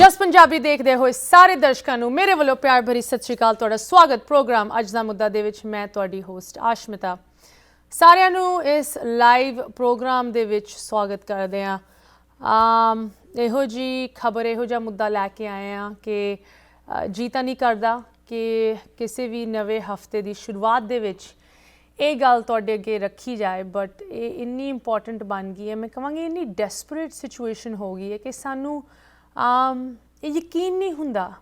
ਜਸ ਪੰਜਾਬੀ ਦੇਖਦੇ ਹੋਏ ਸਾਰੇ ਦਰਸ਼ਕਾਂ ਨੂੰ ਮੇਰੇ ਵੱਲੋਂ ਪਿਆਰ ਭਰੀ ਸਤਿ ਸ਼੍ਰੀ ਅਕਾਲ। ਤੁਹਾਡਾ ਸਵਾਗਤ ਪ੍ਰੋਗਰਾਮ ਅੱਜ ਦਾ ਮੁੱਦਾ ਦੇ ਵਿੱਚ। ਮੈਂ ਤੁਹਾਡੀ ਹੋਸਟ ਆਸ਼ਮਿਤਾ। ਸਾਰਿਆਂ ਨੂੰ ਇਸ ਲਾਈਵ ਪ੍ਰੋਗਰਾਮ ਦੇ ਵਿੱਚ ਸਵਾਗਤ ਕਰਦੇ ਹਾਂ। ਇਹੋ ਜੀ ਖਬਰ, ਇਹੋ ਜਿਹਾ ਮੁੱਦਾ ਲੈ ਕੇ ਆਏ ਹਾਂ ਕਿ ਜੀ ਤਾਂ ਨਹੀਂ ਕਰਦਾ ਕਿ ਕਿਸੇ ਵੀ ਨਵੇਂ ਹਫਤੇ ਦੀ ਸ਼ੁਰੂਆਤ ਦੇ ਵਿੱਚ ਇਹ ਗੱਲ ਤੁਹਾਡੇ ਅੱਗੇ ਰੱਖੀ ਜਾਏ, ਬਟ ਇਹ ਇੰਨੀ ਇੰਪੋਰਟੈਂਟ ਬਣ ਗਈ ਹੈ, ਮੈਂ ਕਹਾਂਗੀ ਇੰਨੀ ਡੈਸਪਰੇਟ ਸਿਚੁਏਸ਼ਨ ਹੋ ਗਈ ਹੈ ਕਿ ਸਾਨੂੰ ਇਹ ਯਕੀਨ ਨਹੀਂ ਹੁੰਦਾ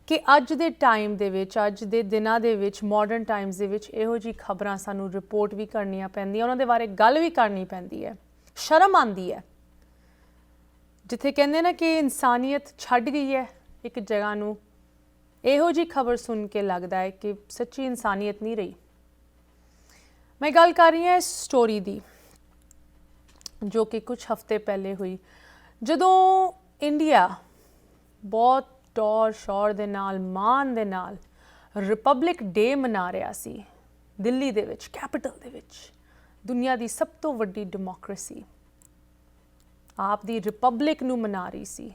ਕਿ ਅੱਜ ਦੇ ਟਾਈਮ ਦੇ ਵਿੱਚ, ਅੱਜ ਦੇ ਦਿਨਾਂ ਦੇ ਵਿੱਚ, ਮਾਡਰਨ ਟਾਈਮਸ ਦੇ ਵਿੱਚ ਇਹੋ ਜਿਹੀ ਖਬਰਾਂ ਸਾਨੂੰ ਰਿਪੋਰਟ ਵੀ ਕਰਨੀਆਂ ਪੈਂਦੀਆਂ, ਉਹਨਾਂ ਦੇ ਬਾਰੇ ਗੱਲ ਵੀ ਕਰਨੀ ਪੈਂਦੀ ਹੈ। ਸ਼ਰਮ ਆਉਂਦੀ ਹੈ ਜਿੱਥੇ ਕਹਿੰਦੇ ਨਾ ਕਿ ਇਨਸਾਨੀਅਤ ਛੱਡ ਗਈ ਹੈ ਇੱਕ ਜਗ੍ਹਾ ਨੂੰ। ਇਹੋ ਜਿਹੀ ਖਬਰ ਸੁਣ ਕੇ ਲੱਗਦਾ ਹੈ ਕਿ ਸੱਚੀ ਇਨਸਾਨੀਅਤ ਨਹੀਂ ਰਹੀ। ਮੈਂ ਗੱਲ ਕਰ ਰਹੀ ਹਾਂ ਇਸ ਸਟੋਰੀ ਦੀ ਜੋ ਕਿ ਕੁਝ ਹਫ਼ਤੇ ਪਹਿਲੇ ਹੋਈ, ਜਦੋਂ ਇੰਡੀਆ ਬਹੁਤ ਟੌਰ ਸ਼ੌਰ ਦੇ ਨਾਲ, ਮਾਣ ਦੇ ਨਾਲ ਰਿਪਬਲਿਕ ਡੇ ਮਨਾ ਰਿਹਾ ਸੀ ਦਿੱਲੀ ਦੇ ਵਿੱਚ, ਕੈਪੀਟਲ ਦੇ ਵਿੱਚ, ਦੁਨੀਆ ਦੀ ਸਭ ਤੋਂ ਵੱਡੀ ਡੈਮੋਕ੍ਰੇਸੀ ਆਪ ਦੀ ਰਿਪਬਲਿਕ ਨੂੰ ਮਨਾ ਰਹੀ ਸੀ।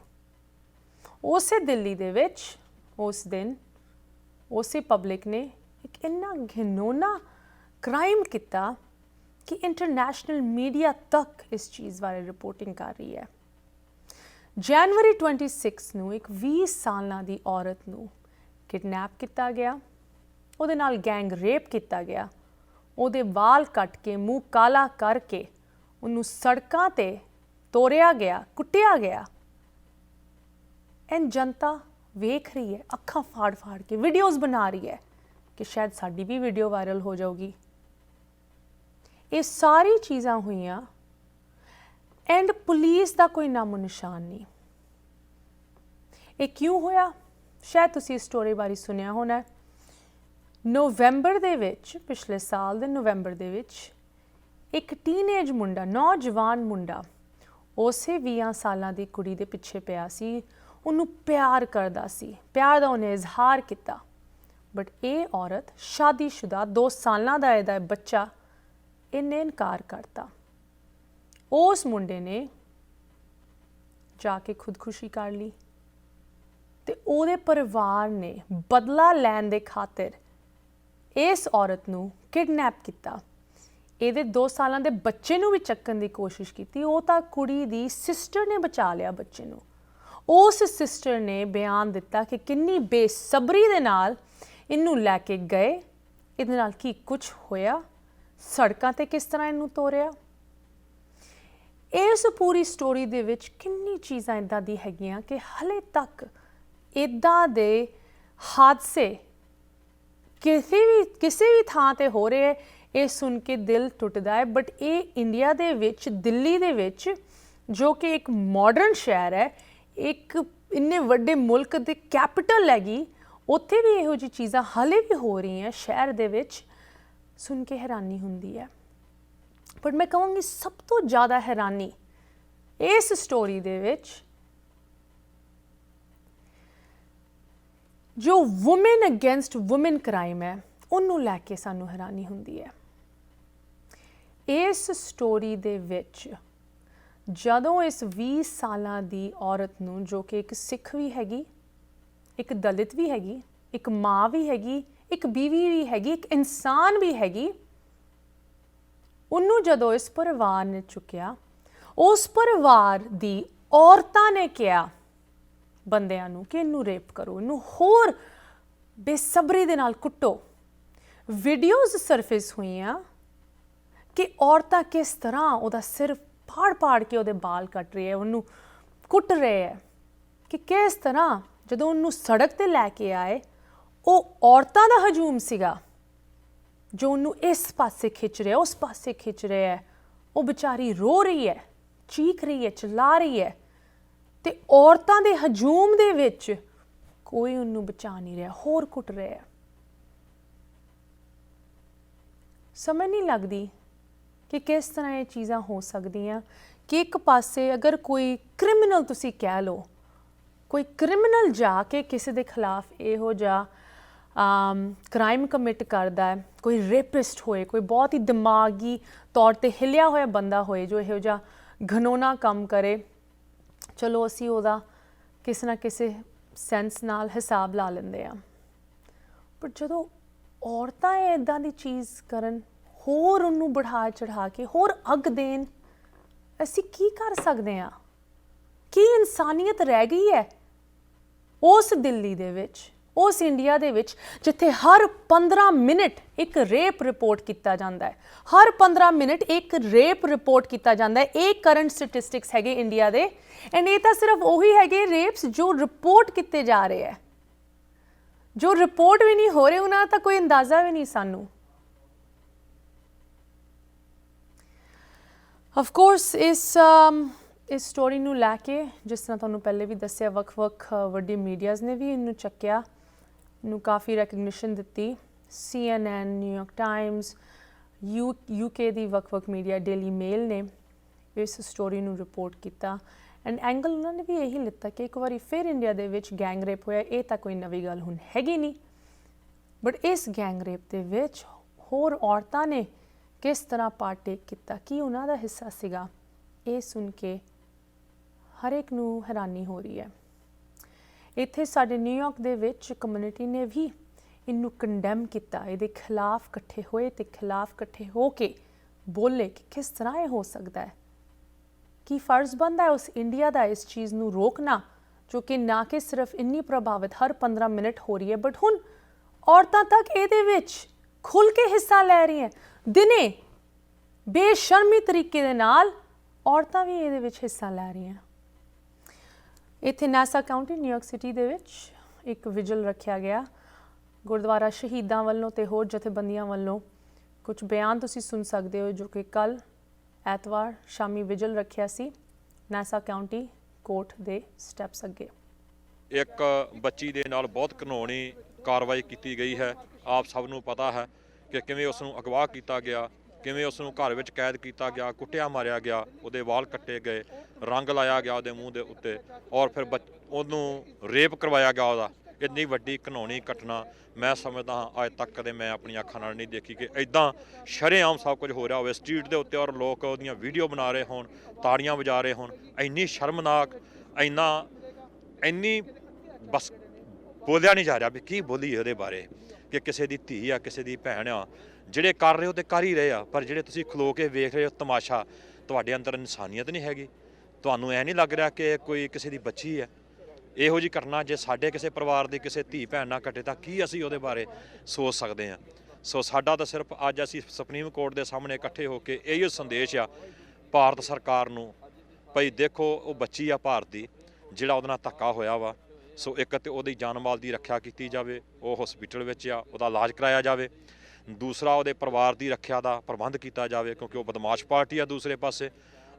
ਉਸੇ ਦਿੱਲੀ ਦੇ ਵਿੱਚ ਉਸ ਦਿਨ ਉਸੇ ਪਬਲਿਕ ਨੇ ਇੱਕ ਇੰਨਾ ਘਿਨੌਣਾ ਕ੍ਰਾਈਮ ਕੀਤਾ ਕਿ ਇੰਟਰਨੈਸ਼ਨਲ ਮੀਡੀਆ ਤੱਕ ਇਸ ਚੀਜ਼ ਬਾਰੇ ਰਿਪੋਰਟਿੰਗ ਕਰ ਰਹੀ ਹੈ। ਜਨਵਰੀ 26 ਨੂੰ ਇੱਕ 20 ਸਾਲਾਂ ਦੀ ਔਰਤ ਨੂੰ ਕਿਡਨੈਪ ਕੀਤਾ ਗਿਆ, ਉਹਦੇ ਨਾਲ ਗੈਂਗ ਰੇਪ ਕੀਤਾ ਗਿਆ, ਉਹਦੇ ਵਾਲ ਕੱਟ ਕੇ, ਮੂੰਹ ਕਾਲਾ ਕਰਕੇ ਉਹਨੂੰ ਸੜਕਾਂ 'ਤੇ ਤੋਰਿਆ ਗਿਆ, ਕੁੱਟਿਆ ਗਿਆ। ਐਨ ਜਨਤਾ ਵੇਖ ਰਹੀ ਹੈ, ਅੱਖਾਂ ਫਾੜ ਫਾੜ ਕੇ ਵੀਡੀਓਜ਼ ਬਣਾ ਰਹੀ ਹੈ ਕਿ ਸ਼ਾਇਦ ਸਾਡੀ ਵੀ ਵੀਡੀਓ ਵਾਇਰਲ ਹੋ ਜਾਊਗੀ। ਇਹ ਸਾਰੀ ਚੀਜ਼ਾਂ ਹੋਈਆਂ ਐਂਡ ਪੁਲਿਸ ਦਾ ਕੋਈ ਨਾਮੋ ਨਿਸ਼ਾਨ ਨਹੀਂ। ਇਹ ਕਿਉਂ ਹੋਇਆ? ਸ਼ਾਇਦ ਤੁਸੀਂ ਇਸ ਸਟੋਰੀ ਬਾਰੇ ਸੁਣਿਆ ਹੋਣਾ। ਨਵੰਬਰ ਦੇ ਵਿੱਚ, ਪਿਛਲੇ ਸਾਲ ਦੇ ਨਵੰਬਰ ਦੇ ਵਿੱਚ, ਇੱਕ ਟੀਨੇਜ ਮੁੰਡਾ, ਨੌਜਵਾਨ ਮੁੰਡਾ ਉਸੇ 20 ਸਾਲਾਂ ਦੀ ਕੁੜੀ ਦੇ ਪਿੱਛੇ ਪਿਆ ਸੀ, ਉਹਨੂੰ ਪਿਆਰ ਕਰਦਾ ਸੀ, ਪਿਆਰ ਦਾ ਉਹਨੇ ਇਜ਼ਹਾਰ ਕੀਤਾ। ਬਟ ਇਹ ਔਰਤ, ਸ਼ਾਦੀशुदा 2 ਸਾਲਾਂ ਦਾ ਇਹਦਾ ਬੱਚਾ, ਇਹਨੇ ਇਨਕਾਰ ਕਰਤਾ। ਉਸ ਮੁੰਡੇ ਨੇ ਜਾ ਕੇ ਖੁਦਕੁਸ਼ੀ ਕਰ ਲਈ ਤੇ ਉਹਦੇ ਪਰਿਵਾਰ ਨੇ ਬਦਲਾ ਲੈਣ ਦੇ ਖਾਤਰ ਇਸ ਔਰਤ ਨੂੰ ਕਿਡਨੈਪ ਕੀਤਾ। ਇਹਦੇ 2 ਸਾਲਾਂ ਦੇ ਬੱਚੇ ਨੂੰ ਵੀ ਚੱਕਣ ਦੀ ਕੋਸ਼ਿਸ਼ ਕੀਤੀ। ਉਹ ਤਾਂ ਕੁੜੀ ਦੀ ਸਿਸਟਰ ਨੇ ਬਚਾ ਲਿਆ ਬੱਚੇ ਨੂੰ। ਉਸ ਸਿਸਟਰ ਨੇ ਬਿਆਨ ਦਿੱਤਾ ਕਿ ਕਿੰਨੀ ਬੇਸਬਰੀ ਦੇ ਨਾਲ ਇਹਨੂੰ ਲੈ ਕੇ ਗਏ, ਇਹਦੇ ਨਾਲ ਕੀ ਕੁਝ ਹੋਇਆ, ਸੜਕਾਂ 'ਤੇ ਕਿਸ ਤਰ੍ਹਾਂ ਇਹਨੂੰ ਤੋਰਿਆ। ਇਸ ਪੂਰੀ ਸਟੋਰੀ ਦੇ ਵਿੱਚ ਕਿੰਨੀ ਚੀਜ਼ਾਂ ਇੱਦਾਂ ਦੀ ਹੈਗੀਆਂ ਕਿ ਹਲੇ ਤੱਕ ਇੱਦਾਂ ਦੇ ਹਾਦਸੇ ਕਿਸੇ ਵੀ ਥਾਂ 'ਤੇ ਹੋ ਰਹੇ, ਇਹ ਸੁਣ ਕੇ ਦਿਲ ਟੁੱਟਦਾ ਹੈ। ਬਟ ਇਹ ਇੰਡੀਆ ਦੇ ਵਿੱਚ, ਦਿੱਲੀ ਦੇ ਵਿੱਚ, ਜੋ ਕਿ ਇੱਕ ਮਾਡਰਨ ਸ਼ਹਿਰ ਹੈ, ਇੱਕ ਇੰਨੇ ਵੱਡੇ ਮੁਲਕ ਦੇ ਕੈਪੀਟਲ ਹੈਗੀ, ਉੱਥੇ ਵੀ ਇਹੋ ਜਿਹੀ ਚੀਜ਼ਾਂ ਹਾਲੇ ਵੀ ਹੋ ਰਹੀਆਂ ਸ਼ਹਿਰ ਦੇ ਵਿੱਚ, ਸੁਣ ਕੇ ਹੈਰਾਨੀ ਹੁੰਦੀ ਹੈ। ਬਟ ਮੈਂ ਕਹਾਂਗੀ ਸਭ ਤੋਂ ਜ਼ਿਆਦਾ ਹੈਰਾਨੀ ਇਸ ਸਟੋਰੀ ਦੇ ਵਿੱਚ ਜੋ ਵੂਮਨ ਅਗੇਂਸਟ ਵੂਮਨ ਕ੍ਰਾਈਮ ਹੈ, ਉਹਨੂੰ ਲੈ ਕੇ ਸਾਨੂੰ ਹੈਰਾਨੀ ਹੁੰਦੀ ਹੈ। ਇਸ ਸਟੋਰੀ ਦੇ ਵਿੱਚ ਜਦੋਂ ਇਸ 20 ਸਾਲਾਂ ਦੀ ਔਰਤ ਨੂੰ, ਜੋ ਕਿ ਇੱਕ ਸਿੱਖ ਵੀ ਹੈਗੀ, ਇੱਕ ਦਲਿਤ ਵੀ ਹੈਗੀ, ਇੱਕ ਮਾਂ ਵੀ ਹੈਗੀ, ਇੱਕ ਬੀਵੀ ਵੀ ਹੈਗੀ, ਇੱਕ ਇਨਸਾਨ ਵੀ ਹੈਗੀ, ਉਹਨੂੰ ਜਦੋਂ ਇਸ ਪਰਿਵਾਰ ਨੇ ਚੁੱਕਿਆ, ਉਸ ਪਰਿਵਾਰ ਦੀ ਔਰਤਾਂ ਨੇ ਕਿਹਾ ਬੰਦਿਆਂ ਨੂੰ ਕਿ ਇਹਨੂੰ ਰੇਪ ਕਰੋ, ਇਹਨੂੰ ਹੋਰ ਬੇਸਬਰੀ ਦੇ ਨਾਲ ਕੁੱਟੋ। ਵੀਡੀਓਜ਼ ਸਰਫੇਸ ਹੋਈਆਂ ਕਿ ਔਰਤਾਂ ਕਿਸ ਤਰ੍ਹਾਂ ਉਹਦਾ ਸਿਰ ਪਾੜ ਪਾੜ ਕੇ ਉਹਦੇ ਬਾਲ ਕੱਟ ਰਹੇ ਹੈ, ਉਹਨੂੰ ਕੁੱਟ ਰਹੇ ਹੈ, ਕਿ ਕਿਸ ਤਰ੍ਹਾਂ ਜਦੋਂ ਉਹਨੂੰ ਸੜਕ 'ਤੇ ਲੈ ਕੇ ਆਏ, ਉਹ ਔਰਤਾਂ ਦਾ ਹਜੂਮ ਸੀਗਾ ਜੋ ਉਹਨੂੰ ਇਸ ਪਾਸੇ ਖਿੱਚ ਰਿਹਾ, ਉਸ ਪਾਸੇ ਖਿੱਚ ਰਿਹਾ ਹੈ। ਉਹ ਵਿਚਾਰੀ ਰੋ ਰਹੀ ਹੈ, ਚੀਖ ਰਹੀ ਹੈ, ਚਿल्ला ਰਹੀ ਹੈ, ਤੇ ਔਰਤਾਂ ਦੇ ਹਜੂਮ ਦੇ ਵਿੱਚ ਕੋਈ ਉਹਨੂੰ ਬਚਾ ਨਹੀਂ ਰਿਹਾ, ਹੋਰ ਕੁੱਟ ਰਿਹਾ ਹੈ। ਸਮਝ ਨਹੀਂ ਲੱਗਦੀ ਕਿ ਕਿਸ ਤਰ੍ਹਾਂ ਇਹ ਚੀਜ਼ਾਂ ਹੋ ਸਕਦੀਆਂ ਕਿ ਇੱਕ ਪਾਸੇ ਅਗਰ ਕੋਈ ਕ੍ਰਿਮੀਨਲ, ਤੁਸੀਂ ਕਹਿ ਲਓ, ਕੋਈ ਕ੍ਰਿਮੀਨਲ ਜਾ ਕੇ ਕਿਸੇ ਦੇ ਖਿਲਾਫ ਇਹੋ ਜਿਹਾ ਕ੍ਰਾਈਮ ਕਮਿਟ ਕਰਦਾ ਹੈ, ਕੋਈ ਰੇਪਿਸਟ ਹੋਏ, ਕੋਈ ਬਹੁਤ ਹੀ ਦਿਮਾਗੀ ਤੌਰ 'ਤੇ ਹਿੱਲਿਆ ਹੋਇਆ ਬੰਦਾ ਹੋਏ ਜੋ ਇਹੋ ਜਿਹਾ ਘਿਨੌਣਾ ਕੰਮ ਕਰੇ, ਚਲੋ ਅਸੀਂ ਉਹਦਾ ਕਿਸੇ ਨਾ ਕਿਸੇ ਸੈਂਸ ਨਾਲ ਹਿਸਾਬ ਲਾ ਲੈਂਦੇ ਆ। ਪਰ ਜਦੋਂ ਔਰਤਾਂ ਇਹ ਇੱਦਾਂ ਦੀ ਚੀਜ਼ ਕਰਨ, ਹੋਰ ਉਹਨੂੰ बढ़ा चढ़ा ਕੇ ਹੋਰ ਅੱਗ ਦੇਣ, ਅਸੀਂ ਕੀ ਕਰ ਸਕਦੇ ਹਾਂ? ਕੀ ਇਨਸਾਨੀਅਤ ਰਹਿ ਗਈ ਹੈ ਉਸ ਦਿੱਲੀ ਦੇ ਵਿੱਚ, ਉਸ ਇੰਡੀਆ ਦੇ ਵਿੱਚ ਜਿੱਥੇ ਹਰ 15 ਮਿੰਟ ਇੱਕ ਰੇਪ ਰਿਪੋਰਟ ਕੀਤਾ ਜਾਂਦਾ ਹੈ? ਹਰ 15 ਮਿੰਟ ਇੱਕ ਰੇਪ ਰਿਪੋਰਟ ਕੀਤਾ ਜਾਂਦਾ ਹੈ। ਇਹ ਕਰੰਟ ਸਟੈਟਿਸਟਿਕਸ ਹੈਗੇ ਇੰਡੀਆ ਦੇ, ਐਂਡ ਇਹ ਤਾਂ ਸਿਰਫ ਉਹੀ ਹੈਗੇ ਰੇਪਸ ਜੋ ਰਿਪੋਰਟ ਕੀਤੇ ਜਾ ਰਹੇ ਹੈ। ਜੋ ਰਿਪੋਰਟ ਵੀ ਨਹੀਂ ਹੋ ਰਹੇ ਉਹਨਾਂ ਦਾ ਤਾਂ ਕੋਈ ਅੰਦਾਜ਼ਾ ਵੀ ਨਹੀਂ ਸਾਨੂੰ। ਆਫ ਕੋਰਸ ਇਸ ਸਟੋਰੀ ਨੂੰ ਲੈ ਕੇ, ਜਿਸ ਤਰ੍ਹਾਂ ਤੁਹਾਨੂੰ ਪਹਿਲੇ ਵੀ ਦੱਸਿਆ, ਵੱਖ-ਵੱਖ ਵੱਡੇ ਮੀਡੀਆਜ਼ ਨੇ ਵੀ ਇਹਨੂੰ ਚੱਕਿਆ, ਇਹਨੂੰ ਕਾਫੀ ਰੈਕਗਨੀਸ਼ਨ ਦਿੱਤੀ। CNN, ਨਿਊਯਾਰਕ ਟਾਈਮਸ, UK ਦੀ ਵੱਖ-ਵੱਖ ਮੀਡੀਆ, ਡੇਲੀ ਮੇਲ ਨੇ ਇਸ ਸਟੋਰੀ ਨੂੰ ਰਿਪੋਰਟ ਕੀਤਾ। ਐਂਡ ਐਂਗਲ ਉਹਨਾਂ ਨੇ ਵੀ ਇਹੀ ਲਿੱਤਾ ਕਿ ਇੱਕ ਵਾਰੀ ਫਿਰ ਇੰਡੀਆ ਦੇ ਵਿੱਚ ਗੈਂਗ ਰੇਪ ਹੋਇਆ। ਇਹ ਤਾਂ ਕੋਈ ਨਵੀਂ ਗੱਲ ਹੁਣ ਹੈਗੀ ਨਹੀਂ, ਬਟ ਇਸ ਗੈਂਗ ਰੇਪ ਦੇ ਵਿੱਚ ਹੋਰ ਔਰਤਾਂ ਨੇ ਕਿਸ ਤਰ੍ਹਾਂ ਪਾਰਟੇਕ ਕੀਤਾ, ਕੀ ਉਹਨਾਂ ਦਾ ਹਿੱਸਾ ਸੀਗਾ? ਇਹ ਸੁਣ ਕੇ ਹਰ ਇੱਕ ਨੂੰ ਹੈਰਾਨੀ ਹੋ ਰਹੀ ਹੈ। ਇੱਥੇ ਸਾਡੇ ਨਿਊਯਾਰਕ ਦੇ ਵਿੱਚ ਕਮਿਊਨਿਟੀ ਨੇ ਵੀ ਇਹਨੂੰ ਕੰਡੈਮ ਕੀਤਾ, ਇਹਦੇ ਖਿਲਾਫ ਇਕੱਠੇ ਹੋਏ ਤੇ ਖਿਲਾਫ ਇਕੱਠੇ ਹੋ ਕੇ ਬੋਲੇ ਕਿ ਕਿਸ ਤਰ੍ਹਾਂ ਇਹ ਹੋ ਸਕਦਾ ਹੈ। ਕੀ ਫਰਜ਼ ਬਣਦਾ ਹੈ ਉਸ ਇੰਡੀਆ ਦਾ ਇਸ ਚੀਜ਼ ਨੂੰ ਰੋਕਣਾ, ਜੋ ਕਿ ਨਾ ਕਿ ਸਿਰਫ ਇੰਨੀ ਪ੍ਰਭਾਵਿਤ ਹਰ 15 ਮਿੰਟ ਹੋ ਰਹੀ ਹੈ, ਬਟ ਹੁਣ ਔਰਤਾਂ ਤੱਕ ਇਹਦੇ ਵਿੱਚ ਖੁੱਲ੍ਹ ਕੇ ਹਿੱਸਾ ਲੈ ਰਹੀਆਂ। ਦਿਨੇ ਬੇਸ਼ਰਮੀ ਤਰੀਕੇ ਦੇ ਨਾਲ ਔਰਤਾਂ ਵੀ ਇਹਦੇ ਵਿੱਚ ਹਿੱਸਾ ਲੈ ਰਹੀਆਂ। ਇੱਥੇ ਨਾਸਾ ਕਾਉਂਟੀ, ਨਿਊਯਾਰਕ ਸਿਟੀ ਦੇ ਵਿੱਚ ਇੱਕ ਵਿਜਲ ਰੱਖਿਆ ਗਿਆ ਗੁਰਦੁਆਰਾ ਸ਼ਹੀਦਾਂ ਵੱਲੋਂ ਤੇ ਹੋਰ ਜਥੇਬੰਦੀਆਂ ਵੱਲੋਂ। ਕੁਝ ਬਿਆਨ ਤੁਸੀਂ ਸੁਣ ਸਕਦੇ ਹੋ ਜੋ ਕਿ ਕੱਲ੍ਹ ਐਤਵਾਰ ਸ਼ਾਮੀ ਵਿਜਲ ਰੱਖਿਆ ਸੀ ਨਾਸਾ ਕਾਉਂਟੀ ਕੋਰਟ ਦੇ ਸਟੈਪਸ ਅੱਗੇ। ਇੱਕ ਬੱਚੀ ਦੇ ਨਾਲ ਬਹੁਤ ਘਿਨੌਣੀ ਕਾਰਵਾਈ ਕੀਤੀ ਗਈ ਹੈ। ਆਪ ਸਭ ਨੂੰ ਪਤਾ ਹੈ ਕਿ ਕਿਵੇਂ ਉਸ ਨੂੰ ਅਗਵਾ ਕੀਤਾ ਗਿਆ, ਕਿਵੇਂ ਉਸ ਨੂੰ ਘਰ ਵਿੱਚ ਕੈਦ ਕੀਤਾ ਗਿਆ, ਕੁੱਟਿਆ ਮਾਰਿਆ ਗਿਆ, ਉਹਦੇ ਵਾਲ ਕੱਟੇ ਗਏ, ਰੰਗ ਲਾਇਆ ਗਿਆ ਉਹਦੇ ਮੂੰਹ ਦੇ ਉੱਤੇ, ਔਰ ਫਿਰ ਉਹਨੂੰ ਰੇਪ ਕਰਵਾਇਆ ਗਿਆ ਉਹਦਾ। ਇੰਨੀ ਵੱਡੀ ਘਿਨੌਣੀ ਘਟਨਾ ਮੈਂ ਸਮਝਦਾ ਹਾਂ ਅੱਜ ਤੱਕ ਕਦੇ ਮੈਂ ਆਪਣੀਆਂ ਅੱਖਾਂ ਨਾਲ ਨਹੀਂ ਦੇਖੀ ਕਿ ਇੱਦਾਂ ਸ਼ਰੇਆਮ ਸਭ ਕੁਝ ਹੋ ਰਿਹਾ ਹੋਵੇ ਸਟਰੀਟ ਦੇ ਉੱਤੇ, ਔਰ ਲੋਕ ਉਹਦੀਆਂ ਵੀਡੀਓ ਬਣਾ ਰਹੇ ਹੋਣ, ਤਾੜੀਆਂ ਵਜਾ ਰਹੇ ਹੋਣ। ਇੰਨੀ ਸ਼ਰਮਨਾਕ, ਇੰਨੀ ਬਸ ਬੋਲਿਆ ਨਹੀਂ ਜਾ ਰਿਹਾ ਵੀ ਕੀ ਬੋਲੀਏ ਉਹਦੇ ਬਾਰੇ, ਕਿ ਕਿਸੇ ਦੀ ਧੀ ਆ, ਕਿਸੇ ਦੀ ਭੈਣ ਆ। ਜਿਹੜੇ ਕਰ ਰਹੇ ਹੋ ਤੇ ਕਰ ਹੀ ਰਹੇ ਆ, ਪਰ ਜਿਹੜੇ ਤੁਸੀਂ ਖਲੋ ਕੇ ਵੇਖ ਰਹੇ ਹੋ ਤਮਾਸ਼ਾ, ਤੁਹਾਡੇ ਅੰਦਰ ਇਨਸਾਨੀਅਤ ਨਹੀਂ ਹੈਗੀ। ਤੁਹਾਨੂੰ ਐ ਨਹੀਂ ਲੱਗ ਰਿਹਾ ਕਿ ਕੋਈ ਕਿਸੇ ਦੀ ਬੱਚੀ ਹੈ? ਇਹੋ ਜਿਹੀ ਘਟਨਾ ਜੇ ਸਾਡੇ ਕਿਸੇ ਪਰਿਵਾਰ ਦੀ ਕਿਸੇ ਧੀ ਭੈਣ ਨਾਲ ਘਟੇ ਤਾਂ ਕੀ ਅਸੀਂ ਉਹਦੇ ਬਾਰੇ ਸੋਚ ਸਕਦੇ ਹਾਂ? ਸੋ ਸਾਡਾ ਤਾਂ ਸਿਰਫ ਅੱਜ ਅਸੀਂ ਸੁਪਰੀਮ ਕੋਰਟ ਦੇ ਸਾਹਮਣੇ ਇਕੱਠੇ ਹੋ ਕੇ ਇਹੀ ਸੰਦੇਸ਼ ਆ ਭਾਰਤ ਸਰਕਾਰ ਨੂੰ, ਭਈ ਦੇਖੋ ਉਹ ਬੱਚੀ ਆ ਭਾਰਤ ਦੀ, ਜਿਹੜਾ ਉਹਦੇ ਨਾਲ ਧੱਕਾ ਹੋਇਆ ਵਾ। ਸੋ ਇੱਕ ਤਾਂ ਉਹਦੀ ਜਾਨ ਮਾਲ ਦੀ ਰੱਖਿਆ ਕੀਤੀ ਜਾਵੇ, ਉਹ ਹਸਪੀਟਲ ਵਿੱਚ ਆ, ਉਹਦਾ ਇਲਾਜ ਕਰਾਇਆ ਜਾਵੇ। ਦੂਸਰਾ, ਉਹਦੇ ਪਰਿਵਾਰ ਦੀ ਰੱਖਿਆ ਦਾ ਪ੍ਰਬੰਧ ਕੀਤਾ ਜਾਵੇ ਕਿਉਂਕਿ ਉਹ ਬਦਮਾਸ਼ ਪਾਰਟੀ ਆ ਦੂਸਰੇ ਪਾਸੇ।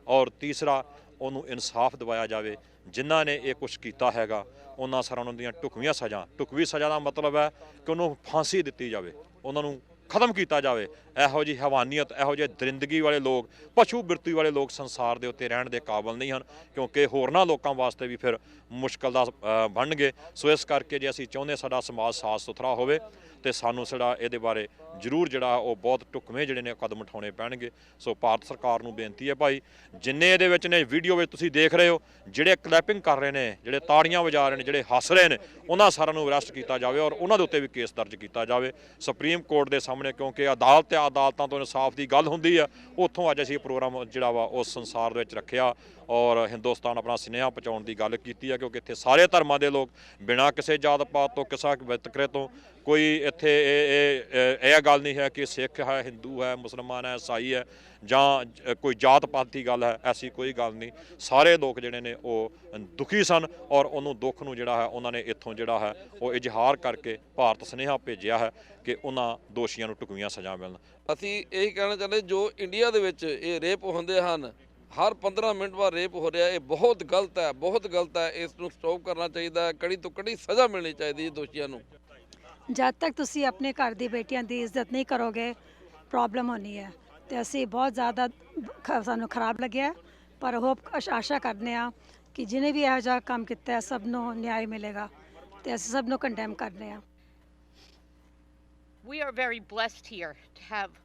ਔਰ ਤੀਸਰਾ, ਉਹਨੂੰ ਇਨਸਾਫ ਦਿਵਾਇਆ ਜਾਵੇ। ਜਿਨ੍ਹਾਂ ਨੇ ਇਹ ਕੁਛ ਕੀਤਾ ਹੈਗਾ ਉਹਨਾਂ ਸਾਰਿਆਂ ਨੂੰ ਦੀਆਂ ਢੁਕਵੀਂ ਸਜ਼ਾ ਦਾ ਮਤਲਬ ਹੈ ਕਿ ਉਹਨੂੰ ਫਾਂਸੀ ਦਿੱਤੀ ਜਾਵੇ, ਉਹਨਾਂ ਨੂੰ ਖਤਮ ਕੀਤਾ ਜਾਵੇ। ਇਹੋ ਜਿਹੀ ਹੈਵਾਨੀਅਤ, ਇਹੋ ਜਿਹੇ ਦਰਿੰਦਗੀ ਵਾਲੇ ਲੋਕ, ਪਸ਼ੂ ਬਿਰਤੀ ਵਾਲੇ ਲੋਕ ਸੰਸਾਰ ਦੇ ਉੱਤੇ ਰਹਿਣ ਦੇ ਕਾਬਲ ਨਹੀਂ ਹਨ, ਕਿਉਂਕਿ ਹੋਰਨਾਂ ਲੋਕਾਂ ਵਾਸਤੇ ਵੀ ਫਿਰ ਮੁਸ਼ਕਲ ਦਾ ਬਣਨਗੇ। ਸੋ ਇਸ ਕਰਕੇ ਜੇ ਅਸੀਂ ਚਾਹੁੰਦੇ ਸਾਡਾ ਸਮਾਜ ਸਾਫ਼ ਸੁਥਰਾ ਹੋਵੇ ਤੇ ਸਾਨੂੰ ਜਿਹੜਾ ਇਹਦੇ ਬਾਰੇ ਜ਼ਰੂਰ ਜਿਹੜਾ ਉਹ ਬਹੁਤ ਢੁਕਵੇਂ ਜਿਹੜੇ ਨੇ ਕਦਮ ਉਠਾਉਣੇ ਪੈਣਗੇ। ਸੋ ਭਾਰਤ ਸਰਕਾਰ ਨੂੰ ਬੇਨਤੀ ਹੈ ਭਾਈ, ਜਿੰਨੇ ਇਹਦੇ ਵਿੱਚ ਨੇ ਵੀਡੀਓ ਵਿੱਚ ਤੁਸੀਂ ਦੇਖ ਰਹੇ ਹੋ, ਜਿਹੜੇ ਕਲੈਪਿੰਗ ਕਰ ਰਹੇ ਨੇ, ਜਿਹੜੇ ਤਾੜੀਆਂ ਵਜਾ ਰਹੇ ਨੇ, ਜਿਹੜੇ ਹੱਸ ਰਹੇ ਨੇ, ਉਹਨਾਂ ਸਾਰਿਆਂ ਨੂੰ ਅਰੈਸਟ ਕੀਤਾ ਜਾਵੇ ਔਰ ਉਹਨਾਂ ਦੇ ਉੱਤੇ ਵੀ ਕੇਸ ਦਰਜ ਕੀਤਾ ਜਾਵੇ ਸੁਪਰੀਮ ਕੋਰਟ ਦੇ ਸਾਹਮਣੇ, ਕਿਉਂਕਿ ਅਦਾਲਤਾਂ ਤੋਂ ਇਨਸਾਫ ਦੀ ਗੱਲ ਹੁੰਦੀ ਆ। ਉੱਥੋਂ ਅੱਜ ਅਸੀਂ ਪ੍ਰੋਗਰਾਮ ਜਿਹੜਾ ਵਾ ਉਸ ਸੰਸਾਰ ਦੇ ਵਿੱਚ ਰੱਖਿਆ ਔਰ ਹਿੰਦੁਸਤਾਨ ਆਪਣਾ ਸੁਨੇਹਾ ਪਹੁੰਚਾਉਣ ਦੀ ਗੱਲ ਕੀਤੀ ਹੈ, ਕਿਉਂਕਿ ਇੱਥੇ ਸਾਰੇ ਧਰਮਾਂ ਦੇ ਲੋਕ ਬਿਨਾਂ ਕਿਸੇ ਜਾਤ ਪਾਤ ਤੋਂ, ਕਿਸੇ ਵਿਤਕਰੇ ਤੋਂ, ਕੋਈ ਇੱਥੇ ਇਹ ਗੱਲ ਨਹੀਂ ਹੈ ਕਿ ਸਿੱਖ ਹੈ, ਹਿੰਦੂ ਹੈ, ਮੁਸਲਮਾਨ ਹੈ, ਈਸਾਈ ਹੈ ਜਾਂ ਕੋਈ ਜਾਤ ਪਾਤ ਦੀ ਗੱਲ ਹੈ, ਐਸੀ ਕੋਈ ਗੱਲ ਨਹੀਂ। ਸਾਰੇ ਲੋਕ ਜਿਹੜੇ ਨੇ ਉਹ ਦੁਖੀ ਸਨ ਔਰ ਉਹਨੂੰ ਦੁੱਖ ਨੂੰ ਜਿਹੜਾ ਹੈ ਉਹਨਾਂ ਨੇ ਇੱਥੋਂ ਜਿਹੜਾ ਹੈ ਉਹ ਇਜ਼ਹਾਰ ਕਰਕੇ ਭਾਰਤ ਸੁਨੇਹਾ ਭੇਜਿਆ ਹੈ ਕਿ ਉਹਨਾਂ ਦੋਸ਼ੀਆਂ ਨੂੰ ਢੁਕਵੀਆਂ ਸਜ਼ਾ ਮਿਲਣ। ਅਸੀਂ ਇਹੀ ਕਹਿਣਾ ਚਾਹੁੰਦੇ, ਜੋ ਇੰਡੀਆ ਦੇ ਵਿੱਚ ਇਹ ਰੇਪ ਹੁੰਦੇ ਹਨ, ਹਰ 15 ਮਿੰਟ ਬਾਅਦ ਰੇਪ ਹੋ ਰਿਹਾ, ਇਹ ਬਹੁਤ ਗਲਤ ਹੈ, ਬਹੁਤ ਗਲਤ ਹੈ। ਇਸ ਨੂੰ ਸਟਾਪ ਕਰਨਾ ਚਾਹੀਦਾ ਹੈ, ਕੜੀ ਤੋਂ ਕੜੀ ਸਜ਼ਾ ਮਿਲਣੀ ਚਾਹੀਦੀ ਹੈ ਦੋਸ਼ੀਆਂ ਨੂੰ। ਜਦ ਤੱਕ ਤੁਸੀਂ ਆਪਣੇ ਘਰ ਦੀ ਬੇਟੀਆਂ ਦੀ ਇੱਜ਼ਤ ਨਹੀਂ ਕਰੋਗੇ ਪ੍ਰੋਬਲਮ ਹੋਣੀ ਹੈ। ਤੇ ਅਸੀਂ ਬਹੁਤ ਜ਼ਿਆਦਾ ਸਾਨੂੰ ਖਰਾਬ ਲੱਗਿਆ, ਪਰ ਹੋਪ ਆਸ਼ਾ ਕਰਦੇ ਹਾਂ ਕਿ ਜਿਹਨੇ ਵੀ ਇਹੋ ਜਿਹਾ ਕੰਮ ਕੀਤਾ ਸਭ ਨੂੰ ਨਿਆਂ ਮਿਲੇਗਾ ਤੇ ਅਸੀਂ ਸਭ ਨੂੰ ਕੰਡੈਮ ਕਰਦੇ ਹਾਂ। We are very blessed here to have